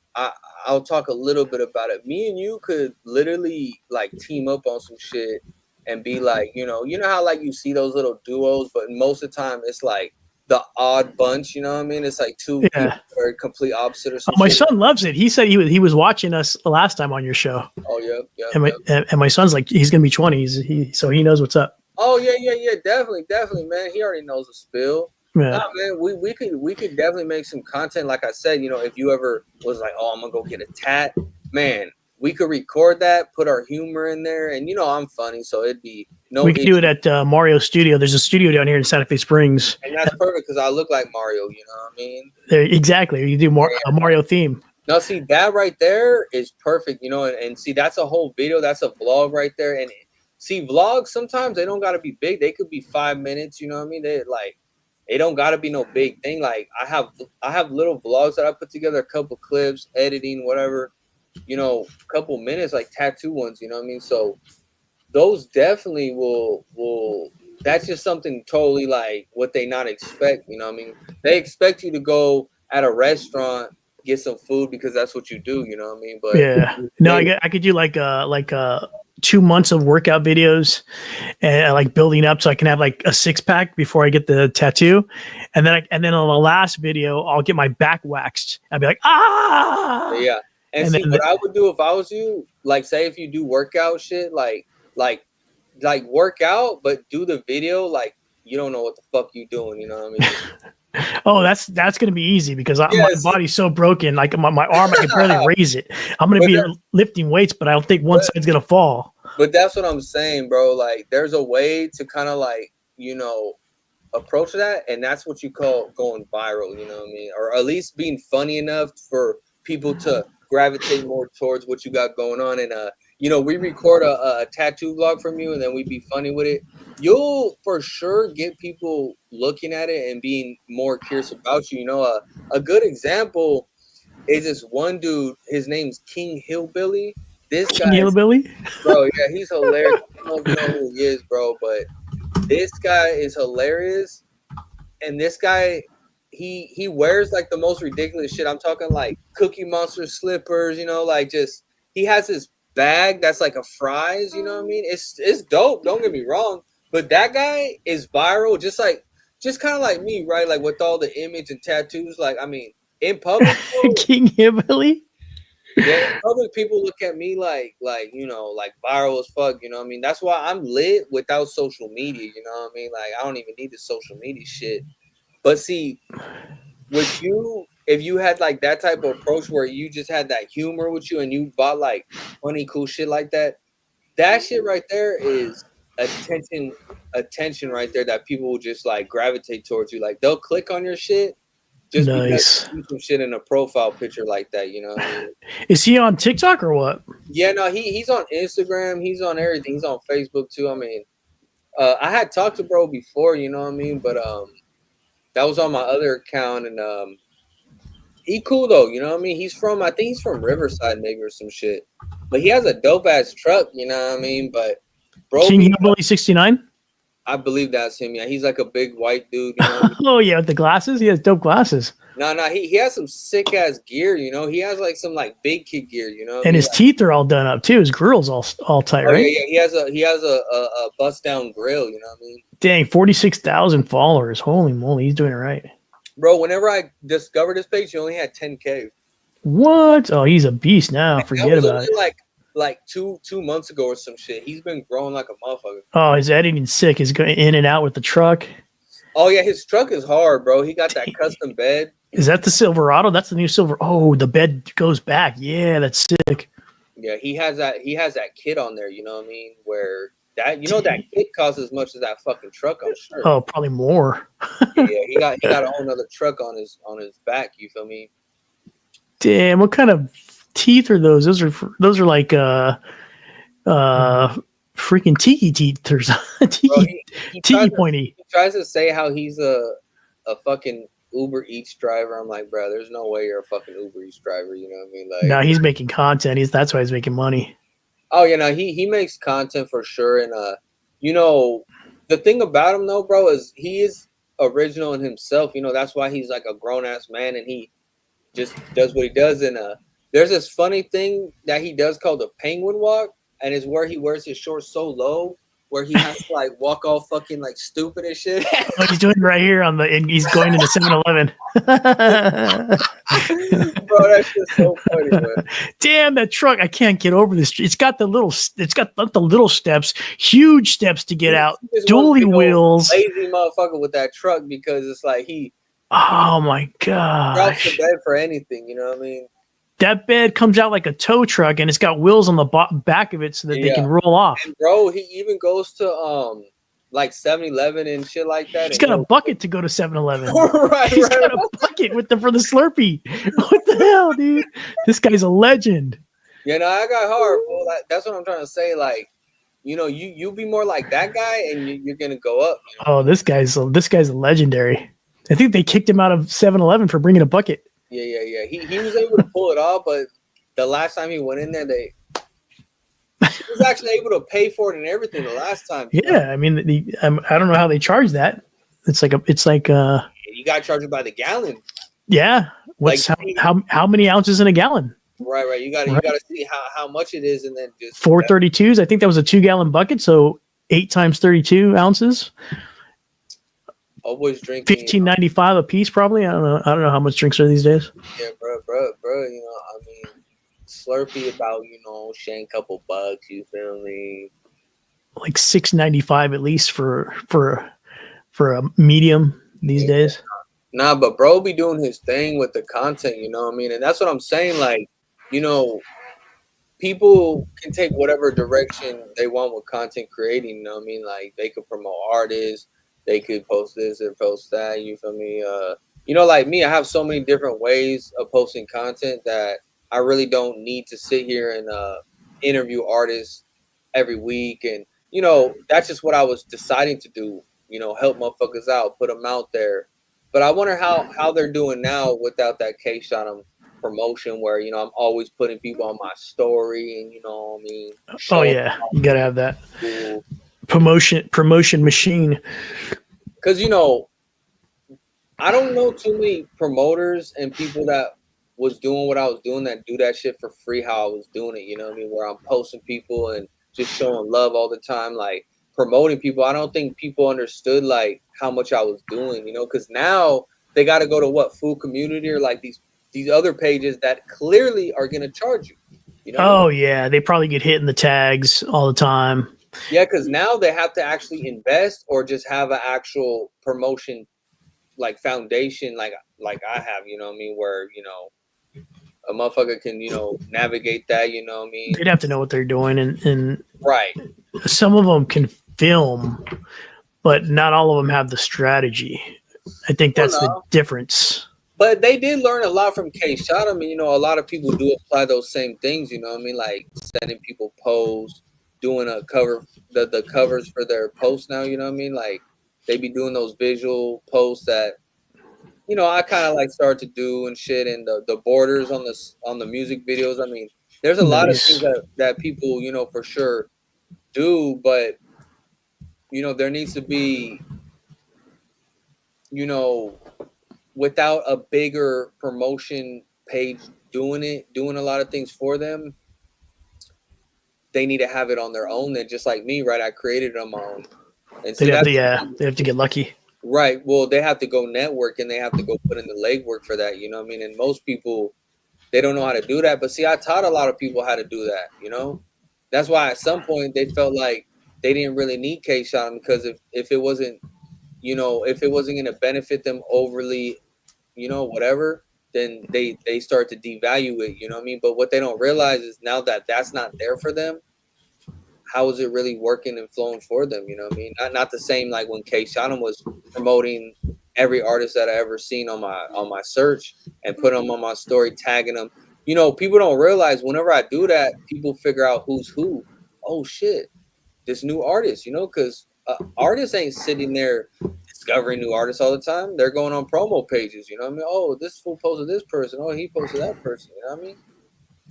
I'll talk a little bit about it. Me and you could literally like team up on some shit and be like, you know how like you see those little duos, but most of the time it's like the odd bunch. You know what I mean? It's like two people are complete opposite or something. My son loves it. He said he was watching us last time on your show. Oh yeah. And my son's like, he's gonna be 20. So he knows what's up. Oh yeah, definitely, man. He already knows the spill. Yeah. Nah, man, we could definitely make some content. Like I said, you know, if you ever was like, oh, I'm gonna go get a tat, man, we could record that, put our humor in there, and you know, I'm funny, so ituld be no. We could do it at Mario Studio. There's a studio down here in Santa Fe Springs, and that's perfect because I look like Mario. You know what I mean? Exactly. You do a Mario theme. Now, see that right there is perfect. You know, and see that's a whole video. That's a vlog right there. And see, vlogs sometimes they don't gotta be big. They could be 5 minutes. You know what I mean? They don't gotta be no big thing. Like I have little vlogs that I put together, a couple clips, editing, whatever, you know, a couple minutes, like tattoo ones, you know what I mean? So those definitely will that's just something totally like what they not expect, you know what I mean? They expect you to go at a restaurant get some food because that's what you do, you know what I mean? But Yeah. No, I could do like 2 months of workout videos and like building up so I can have like a 6-pack before I get the tattoo. And then on the last video, I'll get my back waxed. I'll be like, ah. yeah. And see, then what I would do if I was you, like, say if you do workout shit, like work out, but do the video like you don't know what the fuck you doing. You know what I mean? oh, that's going to be easy because my Yes. body's so broken. Like my arm, I can barely raise it. I'm going to be lifting weights, but I don't think one side's going to fall. But that's what I'm saying, bro. Like, there's a way to kind of like, you know, approach that, and that's what you call going viral. You know what I mean? Or at least being funny enough for people to gravitate more towards what you got going on. And you know, we record a tattoo vlog from you, and then we be funny with it. You'll for sure get people looking at it and being more curious about you. You know, a good example is this one dude. His name's King Hillbilly. This guy, Hillbilly, bro. Yeah, he's hilarious. I don't know if you know who he is, bro, but this guy is hilarious. And this guy, he wears like the most ridiculous shit. I'm talking like Cookie Monster slippers, you know, like just he has this bag that's like a fries, you know what I mean? It's dope, don't get me wrong. But that guy is viral, just kind of like me, right? Like with all the image and tattoos. Like, I mean, in public, King Hillbilly. yeah, in public people look at me like you know, like viral as fuck. You know what I mean? That's why I'm lit without social media. You know what I mean? Like, I don't even need the social media shit. But see, with you, if you had like that type of approach where you just had that humor with you and you bought like funny, cool shit like that, that shit right there is attention right there that people will just like gravitate towards you. Like, they'll click on your shit just because you do some shit in a profile picture like that. You know what I mean? Is he on TikTok or what? Yeah, no, he's on Instagram. He's on everything. He's on Facebook too. I mean, I had talked to bro before, you know what I mean? But that was on my other account, and he cool though, you know what I mean? I think he's from Riverside maybe or some shit. But he has a dope ass truck, you know what I mean? But bro, King Hillbilly 69? I believe that's him. Yeah, he's like a big white dude. You know? Oh yeah, with the glasses. He has dope glasses. No, he has some sick ass gear. You know, he has like some like big kid gear. You know, and his teeth are all done up too. His grill's all tight, right? Yeah. He has a bust down grill. You know what I mean? Dang, 46,000 followers. Holy moly, he's doing it right, bro. Whenever I discovered this page, he only had 10K. What? Oh, he's a beast now. Forget about it. Like two months ago or some shit. He's been growing like a motherfucker. Oh, his editing's sick. He's going in and out with the truck. Oh yeah, his truck is hard, bro. He got that custom bed. Is that the Silverado? That's the new Silver. Oh, the bed goes back. Yeah, that's sick. Yeah, he has that kit on there, you know what I mean? Where that that kit costs as much as that fucking truck, I'm sure. Oh, probably more. Yeah, he got a whole nother truck on his back, you feel me? Damn, what kind of teeth are those? Those are like freaking tiki teeth or something. Tiki pointy. He tries to say how he's a fucking Uber Eats driver. I'm like, bro, there's no way you're a fucking Uber Eats driver. You know what I mean? Like, no, he's making content. That's why he's making money. Oh, you know, he makes content for sure. And you know, the thing about him though, bro, is he is original in himself. You know, that's why he's like a grown ass man, and he just does what he does. And there's this funny thing that he does called the penguin walk, and it's where he wears his shorts so low where he has to like walk all fucking like stupid and shit. Oh, he's doing it right here and he's going into 7-Eleven. Bro, that's just so funny, man. Damn, that truck! I can't get over this. It's got the little steps, huge steps to get out. Dually wheels. Lazy motherfucker with that truck because it's like he. Oh my god! Drops the bed for anything, you know what I mean? That bed comes out like a tow truck, and it's got wheels on the back of it so that they can roll off. And bro, he even goes to like 7-Eleven and shit like that. He's got a bucket to go to 7-Eleven. Right, He's got a bucket for the Slurpee. What the hell, dude? This guy's a legend. Yeah, no, I got hard. Bro. That's what I'm trying to say. Like, you know, you be more like that guy, and you're gonna go up. You know? Oh, this guy's legendary. I think they kicked him out of 7-Eleven for bringing a bucket. Yeah. He was able to pull it off, but the last time he went in there, he was actually able to pay for it and everything the last time. Yeah, I mean, I don't know how they charge that. It's like you got to charge it by the gallon. Yeah. Like, What's how many ounces in a gallon? right. You gotta see how much it is, and then just 432s. I think that was a 2-gallon bucket, so 8 times 32 ounces. always drinking. $15.95 a piece, probably. I don't know how much drinks are these days. Yeah, bro. You know, I mean, Slurpee about shaying couple bucks. You feel me? Like $6.95 at least for a medium these Yeah. days. Nah, but bro be doing his thing with the content. You know what I mean? And that's what I'm saying. Like, you know, people can take whatever direction they want with content creating. You know what I mean? Like they could promote artists, they could post this or post that. You feel me? Like me, I have so many different ways of posting content that I really don't need to sit here and interview artists every week. And that's just what I was deciding to do. Help motherfuckers out, put them out there. But I wonder how they're doing now without that Kshotem promotion where I'm always putting people on my story and I mean Oh showing yeah, you gotta have that people promotion machine. because I don't know too many promoters and people that was doing what I was doing that do that shit for free how I was doing it, you know what I mean, where I'm posting people and just showing love all the time, like promoting people. I don't think people understood like how much I was doing, because now they got to go to what Food Community or like these other pages that clearly are going to charge you. You know what I mean? Oh yeah, they probably get hit in the tags all the time. Yeah, because now they have to actually invest or just have an actual promotion like foundation like I have, you know what I mean, where a motherfucker can navigate that, you know what I mean. They'd have to know what they're doing, and Right. some of them can film, but not all of them have the strategy. I think Well, that's the no, difference. but they did learn a lot from Kshotem. I mean, a lot of people do apply those same things, you know what I mean, like sending people posts, doing a cover, the covers for their posts now, you know what I mean, like they be doing those visual posts that I kind of like start to do and shit, and the borders on the music videos. I mean, there's a lot of things Nice. that people for sure do, but there needs to be you know without a bigger promotion page doing a lot of things for them. They need to have it on their own. And just like me, right? I created it on my own, and see that's They have to get lucky. right. Well, they have to go network and they have to go put in the legwork for that. You know what I mean? And most people they don't know how to do that. But see, I taught a lot of people how to do that. That's why at some point they felt like they didn't really need Kshotem because if it wasn't, if it wasn't going to benefit them overly, whatever, then they start to devalue it. You know what I mean? But what they don't realize is now that that's not there for them, how is it really working and flowing for them? You know what I mean? Not the same like when Kshotem was promoting every artist that I ever seen on my search and put them on my story, tagging them. People don't realize whenever I do that, people figure out who's who. Oh shit, this new artist, because artists ain't sitting there discovering new artists all the time. They're going on promo pages. You know what I mean? Oh, this fool posted this person. Oh, he posted that person. You know what I mean?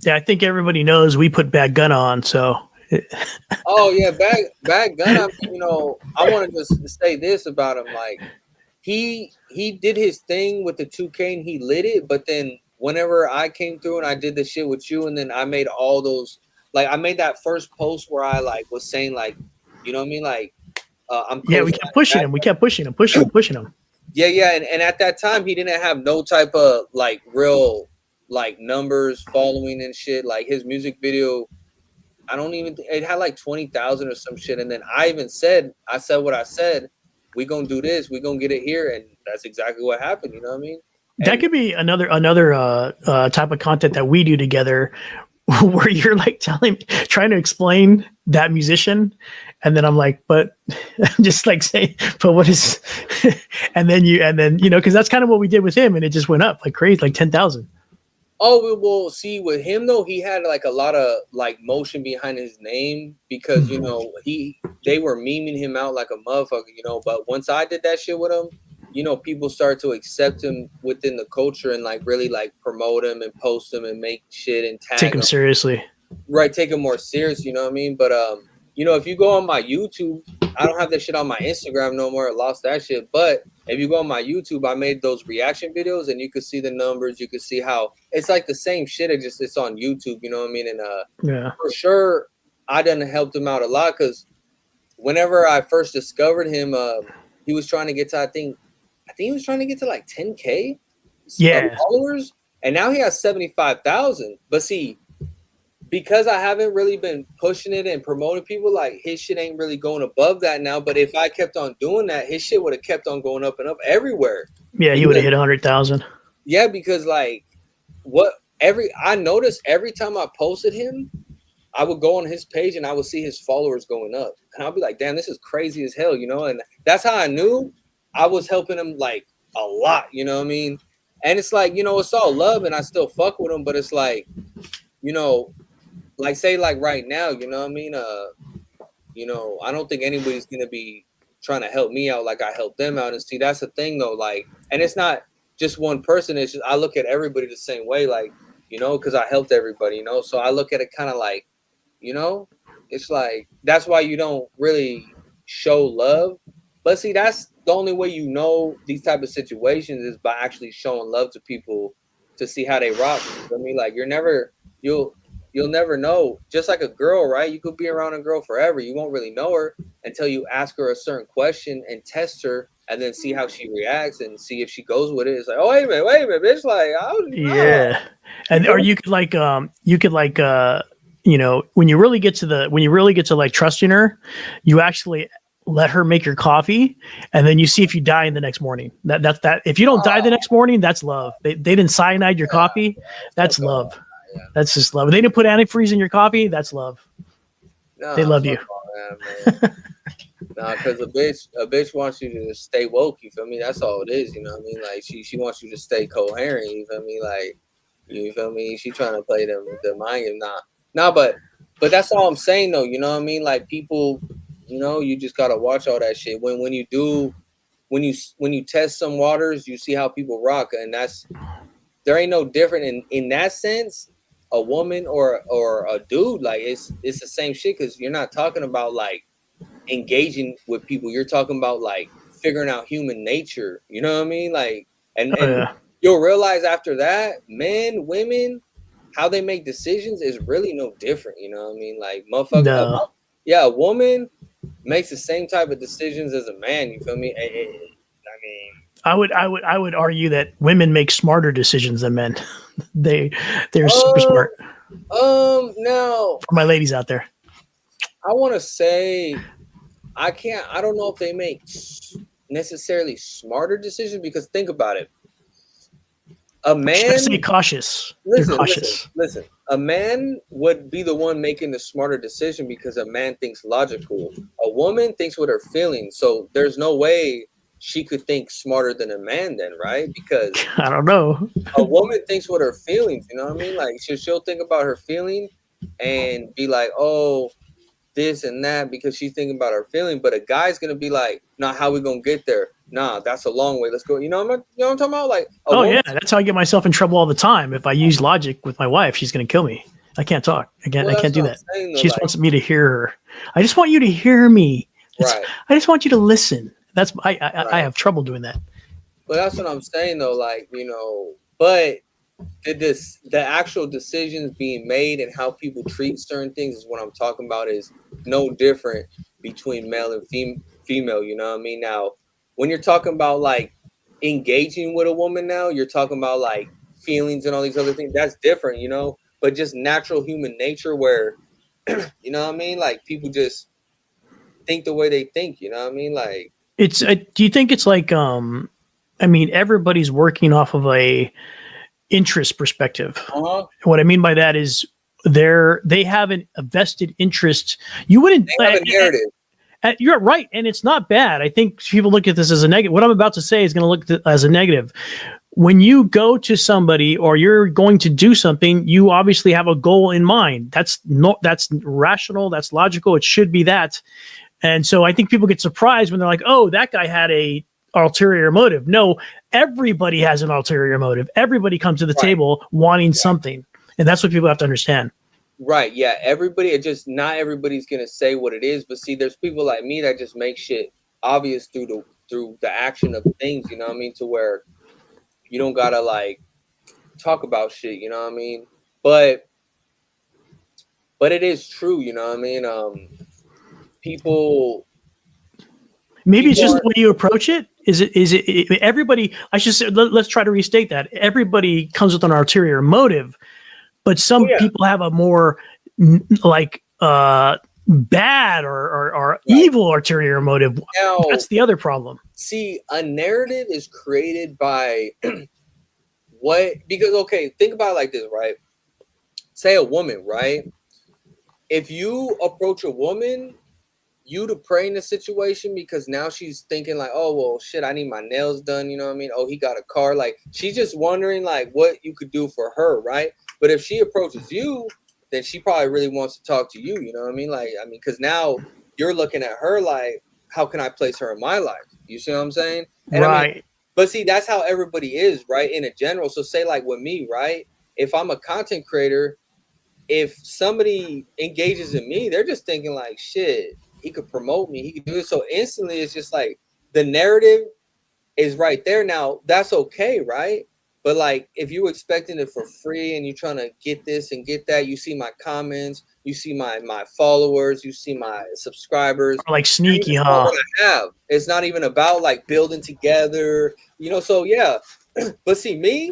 Yeah, I think everybody knows we put Bad Gun on, so. Oh yeah, bad gun. I mean, I want to just say this about him. Like he did his thing with the 2K and he lit it. But then whenever I came through and I did the shit with you, and then I made all those I made that first post where I was saying you know what I mean, I'm Yeah, we close. kept pushing him. We kept pushing him. Yeah, and at that time he didn't have no type of real numbers following and shit. Like his music video, I don't even it had 20,000 or some shit. And then I said what I said. We gonna do this. We gonna get it here, and that's exactly what happened. You know what I mean? That could be another type of content that we do together, where you're trying to explain that musician, and then I'm like, but I'm just saying, but what is, and then because that's kind of what we did with him, and it just went up like crazy, like 10,000. Oh, well, see, with him though, he had a lot of motion behind his name because they were memeing him out like a motherfucker. But once I did that shit with him, people start to accept him within the culture and really promote him and post him and make shit and tag Take him him. seriously. Right, take him more serious. You know what I mean? But if you go on my YouTube, I don't have that shit on my Instagram no more. I lost that shit. But if you go on my YouTube, I made those reaction videos, and you could see the numbers. You could see how it's like the same shit. It's on YouTube. You know what I mean? And Yeah. for sure, I done helped him out a lot because whenever I first discovered him, he was trying to get to I think he was trying to get to like 10K followers, and now he has 75,000. But see, because I haven't really been pushing it and promoting people, like his shit ain't really going above that now. But if I kept on doing that, his shit would have kept on going up and up everywhere. Yeah, he would have hit 100,000. Yeah, because like I noticed every time I posted him, I would go on his page and I would see his followers going up, and I'll be like, damn, this is crazy as hell, And that's how I knew I was helping him like a lot, you know what I mean? And it's like, it's all love, and I still fuck with him, but it's like, like say like right now, you know what I mean? I don't think anybody's gonna be trying to help me out like I helped them out. And see, that's the thing though, like, and it's not just one person, it's just I look at everybody the same way, like, because I helped everybody, so I look at it kind of like, it's like that's why you don't really show love. But see, that's the only way these type of situations is by actually showing love to people to see how they rock. I mean, like you'll never know. Just like a girl, right? You could be around a girl forever. You won't really know her until you ask her a certain question and test her, and then see how she reacts and see if she goes with it. It's like, oh wait a minute, bitch. Like, yeah, and or you could like when you really get to like trusting her, you actually let her make your coffee, and then you see if you die in the next morning. That's that. If you don't die the next morning, that's love. They didn't cyanide your coffee. That's love. Yeah. That's just love. They didn't put antifreeze in your coffee. That's love. No, they love you. Nah, because a bitch wants you to stay woke. You feel me? That's all it is. You know what I mean? Like she wants you to stay coherent. You feel me? Like, you feel me? She trying to play the mind game. Nah, but that's all I'm saying though. You know what I mean? Like people, you just gotta watch all that shit. When you test some waters, you see how people rock, and there ain't no different in that sense. A woman or a dude, like it's the same shit, because you're not talking about like engaging with people. You're talking about like figuring out human nature. You know what I mean? Like, and you'll realize after that, men, women, how they make decisions is really no different. You know what I mean? Like, motherfucker, a woman makes the same type of decisions as a man. You feel me? I mean, I would argue that women make smarter decisions than men. They're super smart. Now for my ladies out there, I want to say I don't know if they make necessarily smarter decisions, because think about it. A man, stay cautious. Listen. A man would be the one making the smarter decision because a man thinks logical. A woman thinks with her feelings. So there's no way she could think smarter than a man then, right? Because I don't know. A woman thinks with her feelings, you know what I mean? Like she'll think about her feeling and be like, oh, this and that, because she's thinking about her feeling. But a guy's gonna be like, nah, how we gonna get there? Nah, that's a long way. Let's go. You know what I'm talking about? Like, yeah, that's how I get myself in trouble all the time. If I use logic with my wife, she's gonna kill me. I can't talk. I can't do that. She just wants me to hear her. I just want you to hear me. Right. I just want you to listen. That's I have trouble doing that. But that's what I'm saying though. Like, but the actual decisions being made and how people treat certain things is what I'm talking about. Is no different between male and female. You know what I mean? Now, when you're talking about like engaging with a woman, now you're talking about like feelings and all these other things. That's different, But just natural human nature, where you know what I mean? Like people just think the way they think. You know what I mean? Like it's. Do you think it's like everybody's working off of a interest perspective. What I mean by that is they have a vested interest. You wouldn't. They have a narrative. You're right, and it's not bad. I think people look at this as a negative. What I'm about to say is going to look as a negative. When you go to somebody or you're going to do something, you obviously have a goal in mind. That's rational. That's logical. It should be that. And so I think people get surprised when they're like, "Oh, that guy had a ulterior motive." No, everybody has an ulterior motive. Everybody comes to the table wanting something, and that's what people have to understand. Right, yeah, everybody it just not everybody's gonna say what it is, but see, there's people like me that just make shit obvious through the action of things, you know what I mean? To where you don't gotta like talk about shit, you know what I mean? But but it is true, you know what I mean? People Maybe it's people just are the way you approach it. Everybody? I should say, let's try to restate that. Everybody comes with an ulterior motive, but oh some yeah, people have a more like bad or right. evil ulterior motive. Now, That's the other problem. see, a narrative is created by what because okay, think about it like this, right? Say a woman, right? If you approach a woman you to pray in the situation because now she's thinking like, oh well, shit, I need my nails done. You know what I mean? Oh, he got a car. Like she's just wondering like what you could do for her, right? But if she approaches you, then she probably really wants to talk to you. You know what I mean? Like I mean, because now you're looking at her like, how can I place her in my life? You see what I'm saying? And I mean, Right. but see, that's how everybody is, right? In a general. So say like with me, right? If I'm a content creator if somebody engages in me, they're just thinking like, shit, he could promote me, he could do it. So instantly, it's just like the narrative is right there. Now that's okay, right? But like, if you expecting it for free and you're trying to get this and get that, you see my comments, you see my followers, you see my subscribers. Like And sneaky, it's not huh? what I have. It's not even about like building together, you know. So yeah, but see me,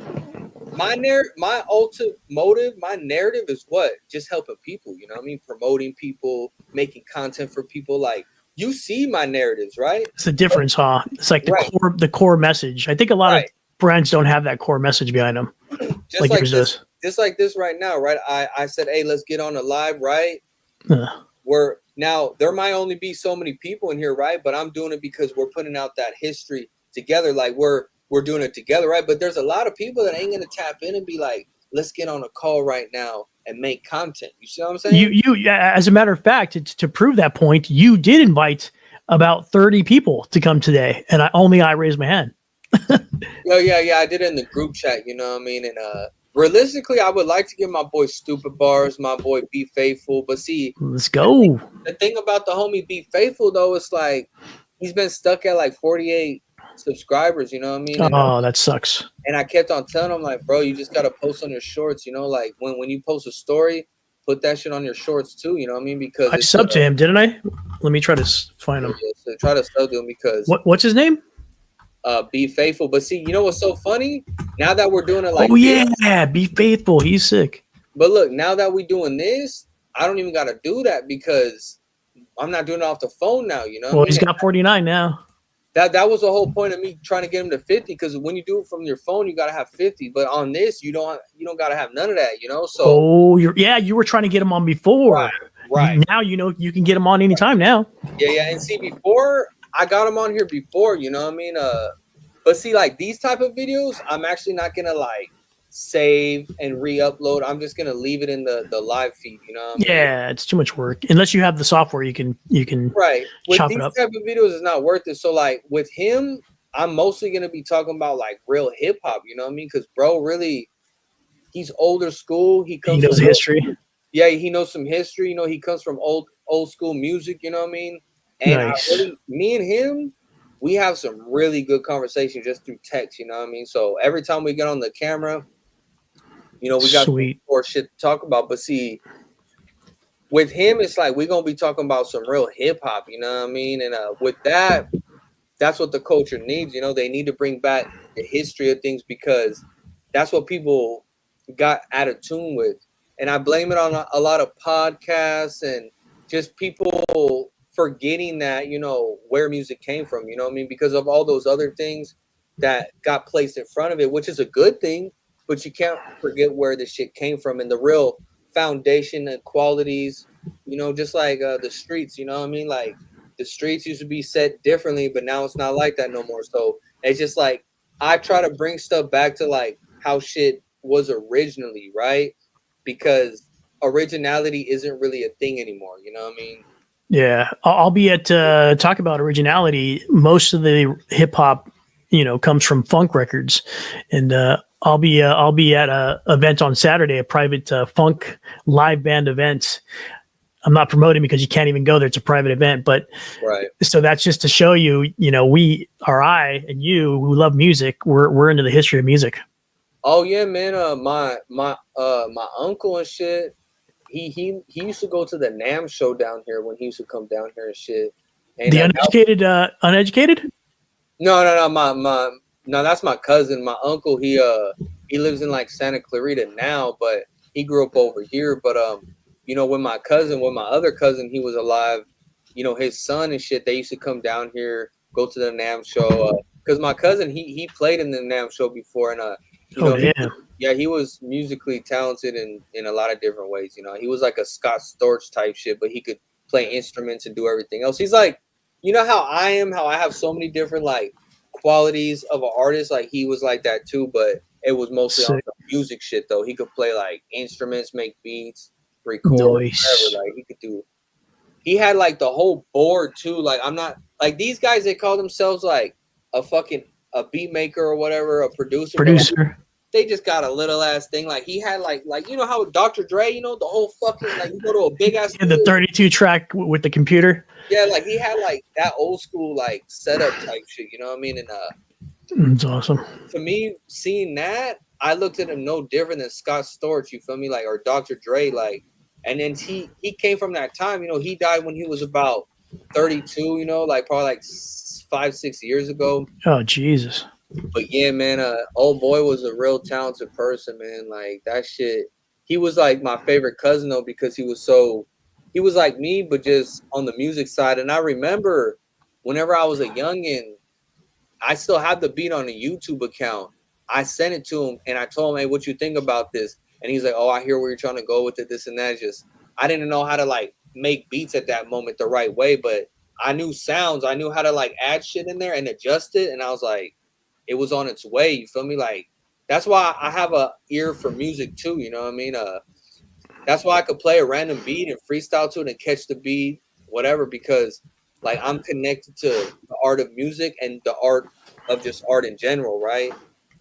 my ultimate motive, my narrative is what? Just helping people, you know what I mean? Promoting people, making content for people. Like you see my narratives, right? It's the difference, huh? It's like Right, the core message. I think a lot of right. brands don't have that core message behind them, Just like like yours this, does. just like this right now, right? I said, hey, let's get on a live, right? Uh, We're now there might only be so many people in here, right? But I'm doing it because we're putting out that history together. Like we're doing it together, right? But there's a lot of people that ain't gonna tap in and be like, let's get on a call right now and make content. You see what I'm saying? as a matter of fact, to prove that point, you did invite about 30 people to come today, and I raised my hand. Yo, yeah, yeah. I did it in the group chat, you know what I mean? And realistically, I would like to give my boy Stupid Bars, my boy Be Faithful. But see, Let's go. the thing about the homie Be Faithful though, it's like he's been stuck at like 48 subscribers, you know what I mean? Oh, that sucks. And I kept on telling him like, bro, you just gotta post on your shorts, you know, like when you post a story, put that shit on your shorts too, you know what I mean? Because I it's subbed to him, didn't I? Let me try to find him. so try to sell to him because What's his name? Be Faithful. But see, you know what's so funny? Now that we're doing it like Oh this, yeah, be faithful. He's sick. but look, now that we're doing this, I don't even gotta do that because I'm not doing it off the phone now, you know what I Well, mean? he's got 49 now. That was the whole point of me trying to get him to 50 because when you do it from your phone, you gotta have 50. But on this, you don't gotta have none of that, you know. So Oh, you were trying to get him on before. right, Now you can get him on anytime now. yeah. And see, before I got him on here before, you know what I mean. But see, like these type of videos, I'm actually not gonna like save and re-upload. I'm just gonna leave it in the live feed, you know what I mean? Yeah, it's too much work. Unless you have the software, you can Right. With chop it these up. type of videos, it's not worth it. So like with him, I'm mostly gonna be talking about like real hip hop, you know what I mean? Because bro, really, he's older school. He He comes knows from the history. yeah, he knows some history. You know, he comes from old school music. You know what I mean? And I Nice. really, me and him, we have some really good conversations just through text. You know what I mean? So every time we get on the camera, you know, we got some Sweet. more shit to talk about. But see, with him, it's like we're gonna be talking about some real hip hop. You know what I mean? And with that, that's what the culture needs. You know, they need to bring back the history of things because that's what people got out of tune with. And I blame it on a lot of podcasts and just people forgetting that, you know, where music came from, you know what I mean? Because of all those other things that got placed in front of it, which is a good thing, but you can't forget where the shit came from and the real foundation and qualities, you know, just like the streets, you know what I mean? Like the streets used to be set differently, but now it's not like that no more. So it's just like I try to bring stuff back to like how shit was originally, right? Because originality isn't really a thing anymore. You know what I mean? Yeah, I'll be at talk about originality. Most of the hip hop, comes from funk records, and I'll be at a event on Saturday, a private funk live band event. I'm not promoting because you can't even go there. It's a private event, but Right. so that's just to show you, I and you who love music, we're into the history of music. Oh yeah, man. My uncle and shit. He used to go to the Nam show down here when he used to come down here and shit. And The uneducated. no, no, that's my cousin. My uncle, he lives in like Santa Clarita now, but he grew up over here. But when my other cousin, he was alive, his son and shit, they used to come down here, go to the Nam show. Because my cousin, he played in the Nam show before, and you Oh know, damn! he was musically talented in a lot of different ways. He was like a Scott Storch type shit, but he could play instruments and do everything else. He's like, how I am, how I have so many different like qualities of an artist. Like he was like that too, but it was mostly on Sick. the music shit though. He could play like instruments, make beats, record, Nice. whatever. Like he could do. He had like the whole board too. Like I'm not like these guys. They call themselves like a beat maker or whatever, a producer. But like, Producer. they just got a little ass thing. Like he had like how Dr. Dre, the whole fucking like you go to a big ass Yeah, the 32 track with the computer. yeah, like he had like that old school like setup type shit, you know what I mean? And It's awesome. to me, seeing that, I looked at him no different than Scott Storch, you feel me? Like or Dr. Dre, like and then he came from that time, he died when he was about 32, like probably like 5-6 years ago. Oh Jesus. But yeah, man, old boy was a real talented person, man. Like that shit. He was like my favorite cousin though because he was like me, but just on the music side. And I remember whenever I was a youngin, I still have the beat on a YouTube account. I sent it to him and I told him, "Hey, what you think about this?" And he's like, "Oh, I hear where you're trying to go with it, this and that." Just I didn't know how to like make beats at that moment the right way, but I knew sounds. I knew how to like add shit in there and adjust it. And I was like, it was on its way. You feel me? Like that's why I have a ear for music too. You know what I mean? That's why I could play a random beat and freestyle to it and catch the beat, whatever. Because like I'm connected to the art of music and the art of just art in general, right?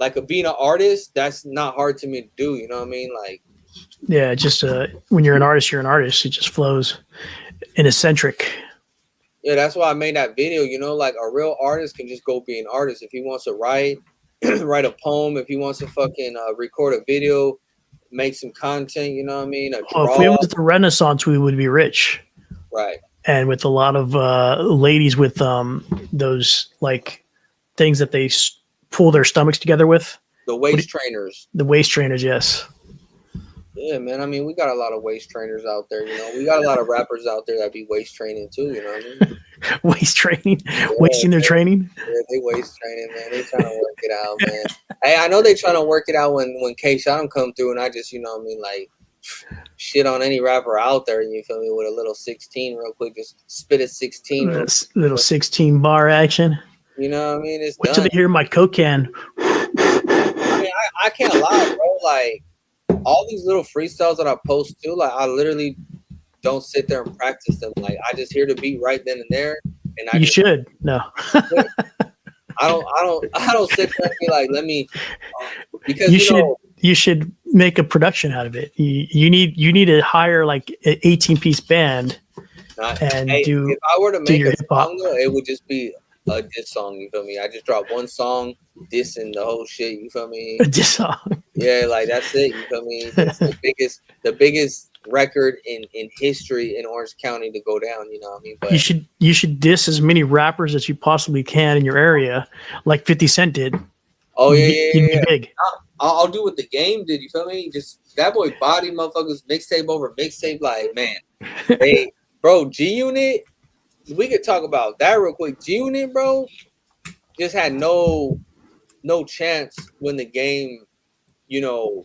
Like being an artist, that's not hard to me to do. You know what I mean? Like Yeah, just when you're an artist, you're an artist. It just flows in eccentric. yeah, that's why I made that video. Like a real artist can just go be an artist if he wants to write, write a poem. If he wants to fucking record a video, make some content. You know what I mean? A Well, if it draw, was the Renaissance, we would be rich, right? and with a lot of ladies with those like things that they pull their stomachs together with. The waist trainers. The waist trainers, yes. Yeah, man. I mean, we got a lot of waist trainers out there. We got a lot of rappers out there that be waist training too. You know what I mean? Waist training, Yeah, wasting their man. training. Yeah, they waist training, man. They trying to work it out, man. Hey, I know they trying to work it out when Kshotem come through, and I just, what I mean, like shit on any rapper out there. You feel me? With a little 16, real quick, just spit a 16. Little 16 bar action. You know what I mean? It's Wait done. till they hear my Coke can. I mean, I can't lie, bro. Like all these little freestyles that I post too, like I literally don't sit there and practice them. Like I just hear the beat right then and there, and I You just, should. No. I don't sit there and be like, let me, because you should make a production out of it. You need to hire like an 18-piece band and do. If I were to make a hip-hop song though, it would just be a diss song. You feel me? I just drop one song, dissing the whole shit. You feel me? a diss song. Yeah, like that's it. You feel me? That's the biggest record in history in Orange County to go down. You know what I mean? But you should diss as many rappers as you possibly can in your area, like 50 Cent did. Oh yeah. Big. I'll do what the game did. You feel me? Just that boy body motherfuckers mixtape over mixtape. Like man, hey, bro, G Unit. We could talk about that real quick. G Unit, bro, just had no chance when the game,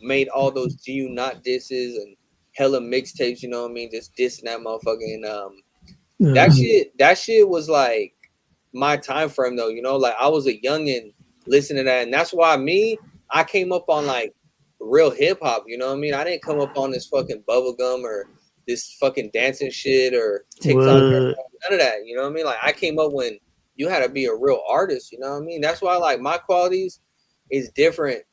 made all those GU not disses and hella mixtapes. You know what I mean? Just dissing that motherfucker. And that shit was like my time frame though. Like I was a youngin listening to that, and that's why I came up on like real hip hop. You know what I mean? I didn't come up on this fucking bubblegum or this fucking dancing shit or TikTok. None of that. You know what I mean? Like I came up when you had to be a real artist. You know what I mean? That's why like my qualities is different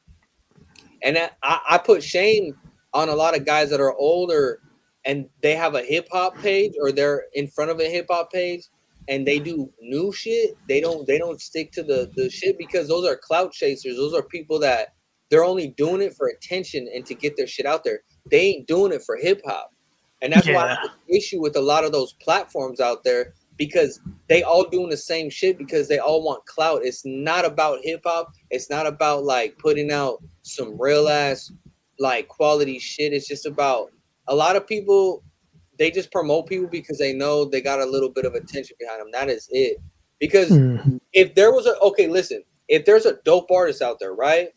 And I put shame on a lot of guys that are older and they have a hip hop page or they're in front of a hip hop page and they do new shit. They don't stick to the shit because those are clout chasers. Those are people that they're only doing it for attention and to get their shit out there. They ain't doing it for hip hop. And that's why I Yeah. have an issue with a lot of those platforms out there because they all doing the same shit because they all want clout. It's not about hip hop. It's not about like putting out some real ass like quality shit. It's just about a lot of people. They just promote people because they know they got a little bit of attention behind them. That is it. Because if there was listen, if there's a dope artist out there, right?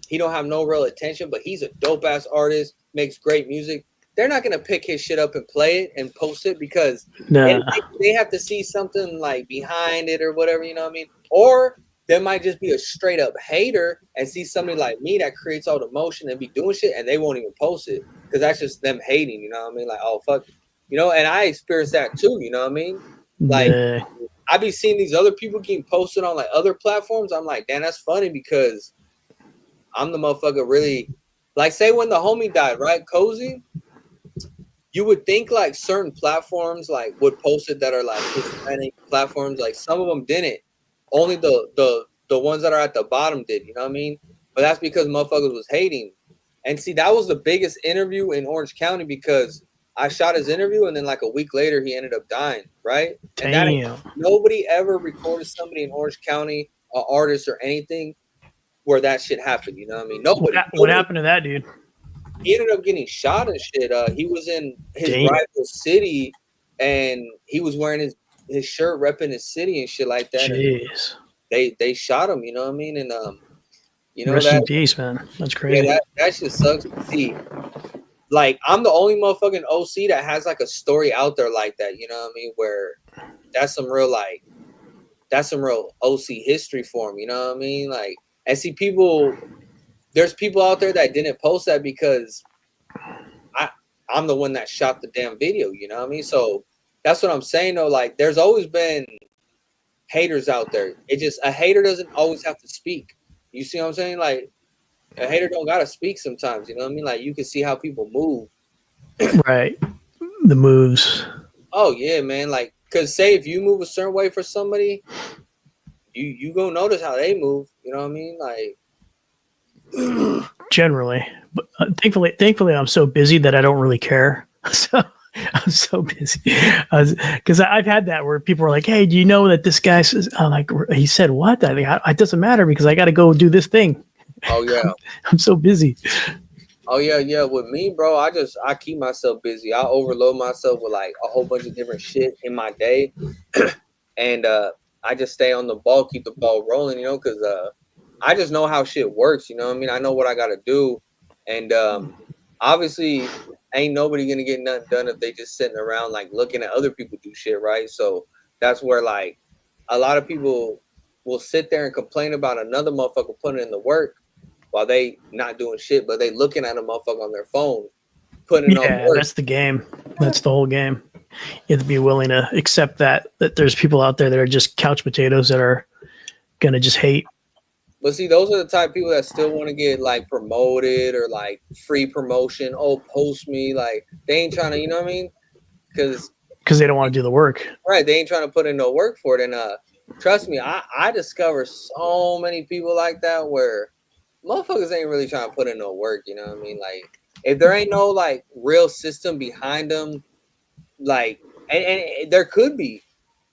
He don't have no real attention, but he's a dope ass artist, makes great music. They're not gonna pick his shit up and play it and post it because they have to see something like behind it or whatever, you know what I mean? Or there might just be a straight up hater and see somebody like me that creates all the motion and be doing shit and they won't even post it because that's just them hating, you know what I mean? Like, oh fuck, you know. And I experienced that too, you know what I mean? Like, I be seeing these other people getting posted on like other platforms. I'm like, damn, that's funny because I'm the motherfucker really. Like, say when the homie died, right, Cozy. You would think like certain platforms like would post it that are like Hispanic platforms. Like some of them didn't. Only the ones that are at the bottom did. You know what I mean? But that's because motherfuckers was hating. And see, that was the biggest interview in Orange County because I shot his interview and then like a week later he ended up dying. Right? And Damn. nobody ever recorded somebody in Orange County, an artist or anything, where that shit happened. You know what I mean? Nobody. What happened to that dude? He ended up getting shot and shit. He was in his rival city, and he was wearing his shirt repping his city and shit like that. Jeez. And they shot him. You know what I mean? And you know rest that in peace, man. That's crazy. Yeah, that shit sucks to see. Like I'm the only motherfucking OC that has like a story out there like that. You know what I mean? Where that's some real OC history for him. You know what I mean? Like, and see people. There's people out there that didn't post that because I'm the one that shot the damn video, you know what I mean? So that's what I'm saying though. Like there's always been haters out there. It just a hater doesn't always have to speak. You see what I'm saying? Like a hater don't gotta speak sometimes, you know what I mean? Like you can see how people move. Right. The moves. Oh yeah, man. Like cause say if you move a certain way for somebody, you gonna notice how they move, you know what I mean? Like generally, but thankfully I'm so busy that I don't really care. So I'm so busy because I've had that where people are like, hey, do you know that this guy says, like, he said what? I think it doesn't matter because I got to go do this thing. Oh yeah. I'm so busy. Oh yeah. With me, bro, I keep myself busy. I overload myself with like a whole bunch of different shit in my day. And I just stay on the ball, keep the ball rolling, you know, because I just know how shit works, you know what I mean? I know what I gotta do. And obviously ain't nobody gonna get nothing done if they just sitting around like looking at other people do shit, right? So that's where like a lot of people will sit there and complain about another motherfucker putting in the work while they not doing shit, but they looking at a motherfucker on their phone putting on work. That's the game. That's the whole game. You have to be willing to accept that there's people out there that are just couch potatoes that are gonna just hate. But see, those are the type of people that still want to get like promoted or like free promotion. Oh, post me. Like they ain't trying to, you know what I mean? Because they don't want to do the work. Right. They ain't trying to put in no work for it. And trust me, I discover so many people like that where motherfuckers ain't really trying to put in no work. You know what I mean? Like if there ain't no like real system behind them, like, and there could be,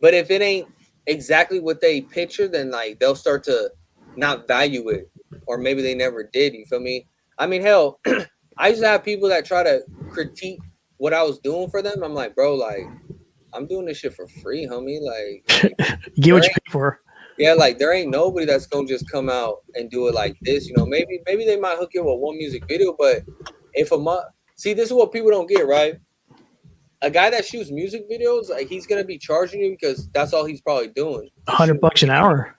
but if it ain't exactly what they picture, then like they'll start to not value it, or maybe they never did. You feel me? I mean, hell, I used to have people that try to critique what I was doing for them. I'm like, bro, like I'm doing this shit for free, homie. Like you get what you pay for. Yeah, like there ain't nobody that's gonna just come out and do it like this. You know, maybe they might hook you up with one music video, but if see, this is what people don't get, right? A guy that shoots music videos, like he's gonna be charging you because that's all he's probably doing. $100 an hour.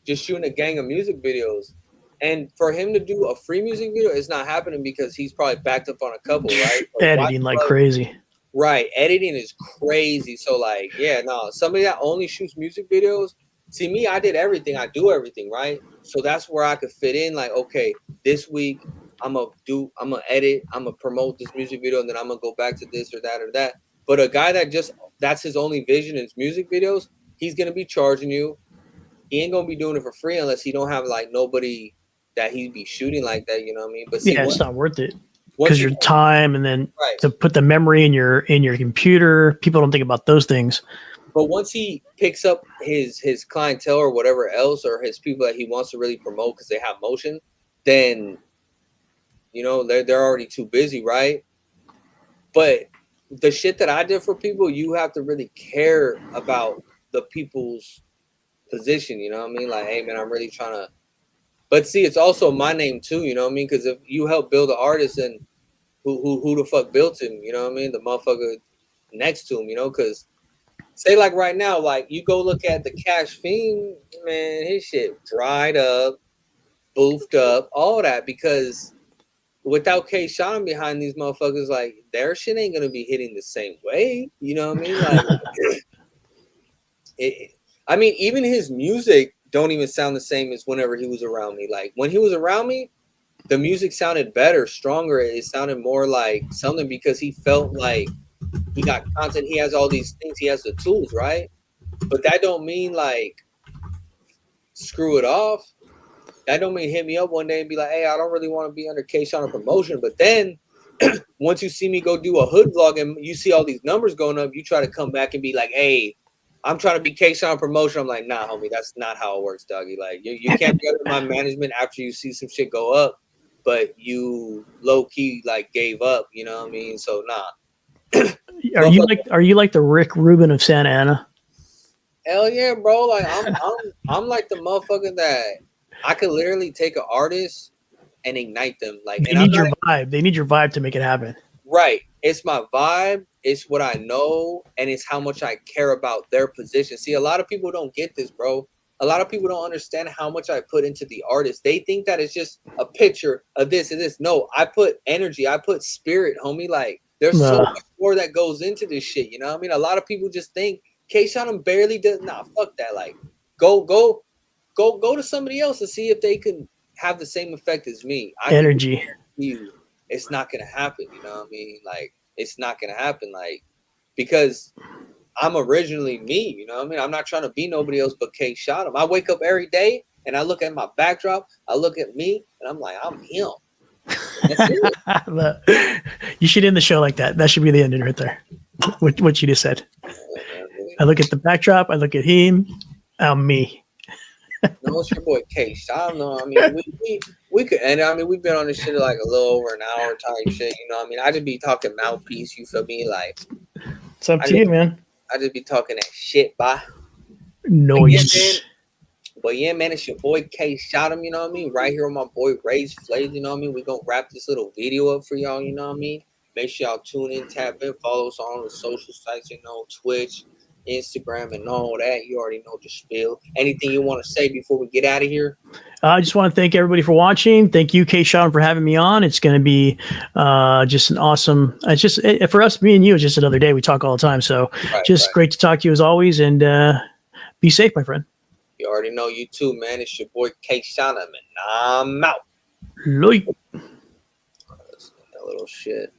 Just shooting a gang of music videos. And for him to do a free music video, it's not happening because he's probably backed up on a couple, right? So editing like crazy. Right. Editing is crazy. So like, yeah, no, somebody that only shoots music videos, see me, I did everything. I do everything, right? So that's where I could fit in. Like, okay, this week I'm gonna edit, I'm gonna promote this music video, and then I'm gonna go back to this or that or that. But a guy that just that's his only vision is music videos, he's gonna be charging you. He ain't gonna be doing it for free unless he don't have like nobody that he'd be shooting like that. You know what I mean? But see, Yeah, it's not worth it once because he your time and then right. to put the memory in your computer, people don't think about those things. But once he picks up his clientele or whatever else, or his people that he wants to really promote because they have motion, then you know they're already too busy, right? But the shit that I did for people, you have to really care about the people's position. You know what I mean? Like, hey man, I'm really trying to. But see, it's also my name too. You know what I mean? Because if you help build an artist, and who the fuck built him? You know what I mean? The motherfucker next to him. You know, because say like right now, like you go look at the Cash Fiend, man, his shit dried up, boofed up, all that because without Kshotem behind these motherfuckers, like their shit ain't gonna be hitting the same way. You know what I mean? Like, I mean, even his music don't even sound the same as whenever he was around me. Like when he was around me, the music sounded better, stronger. It sounded more like something because he felt like he got content. He has all these things. He has the tools, right? But that don't mean like screw it off. That don't mean hit me up one day and be like, hey, I don't really want to be under Kshotem promotion. But then once you see me go do a hood vlog and you see all these numbers going up, you try to come back and be like, hey, I'm trying to be Kshotem promotion. I'm like, nah, homie, that's not how it works, doggy. Like you can't be under my management after you see some shit go up, but you low key like gave up, you know what I mean? So nah. Are you like the Rick Rubin of Santa Ana? Hell yeah, bro. Like I'm like the motherfucker that I could literally take an artist and ignite them. Like, They and I'm need your not vibe. They need your vibe to make it happen. right. It's my vibe. It's what I know, and it's how much I care about their position. See, a lot of people don't get this, bro. A lot of people don't understand how much I put into the artist. They think that it's just a picture of this and this. No, I put energy. I put spirit, homie. Like, there's so much more that goes into this shit. You know what I mean? A lot of people just think Kshotem barely does. Nah, fuck that. Like, go to somebody else and see if they can have the same effect as me. Energy. You, it's not gonna happen. You know what I mean? Like, it's not gonna happen. Like, because I'm originally me. You know what I mean? I'm not trying to be nobody else but Kshotem. I wake up every day and I look at my backdrop. I look at me and I'm like, I'm him. That's it. You should end the show like that. That should be the ending right there. What you just said. I look at the backdrop. I look at him. I'm me. No, it's your boy Kshotem. No, I mean we could end. I mean we've been on this shit like a little over an hour type shit. You know what I mean? I just be talking mouthpiece. You feel me? Like it's up to you, man. I just be talking that shit, bye. Noise. But yeah, man, it's your boy Kshotem, you know what I mean? Right here with my boy Ray's Flays, you know what I mean? We're gonna wrap this little video up for y'all, you know what I mean? Make sure y'all tune in, tap in, follow us on the social sites, you know, Twitch, Instagram, and all that. You already know the spiel. Anything you want to say before we get out of here? I just want to thank everybody for watching. Thank you, Kshotem, for having me on. It's going to be just an awesome. It's just for us, me and you. It's just another day. We talk all the time, so great to talk to you as always. And be safe, my friend. You already know you too, man. It's your boy Kshotem, and I'm out. Loy. That little shit.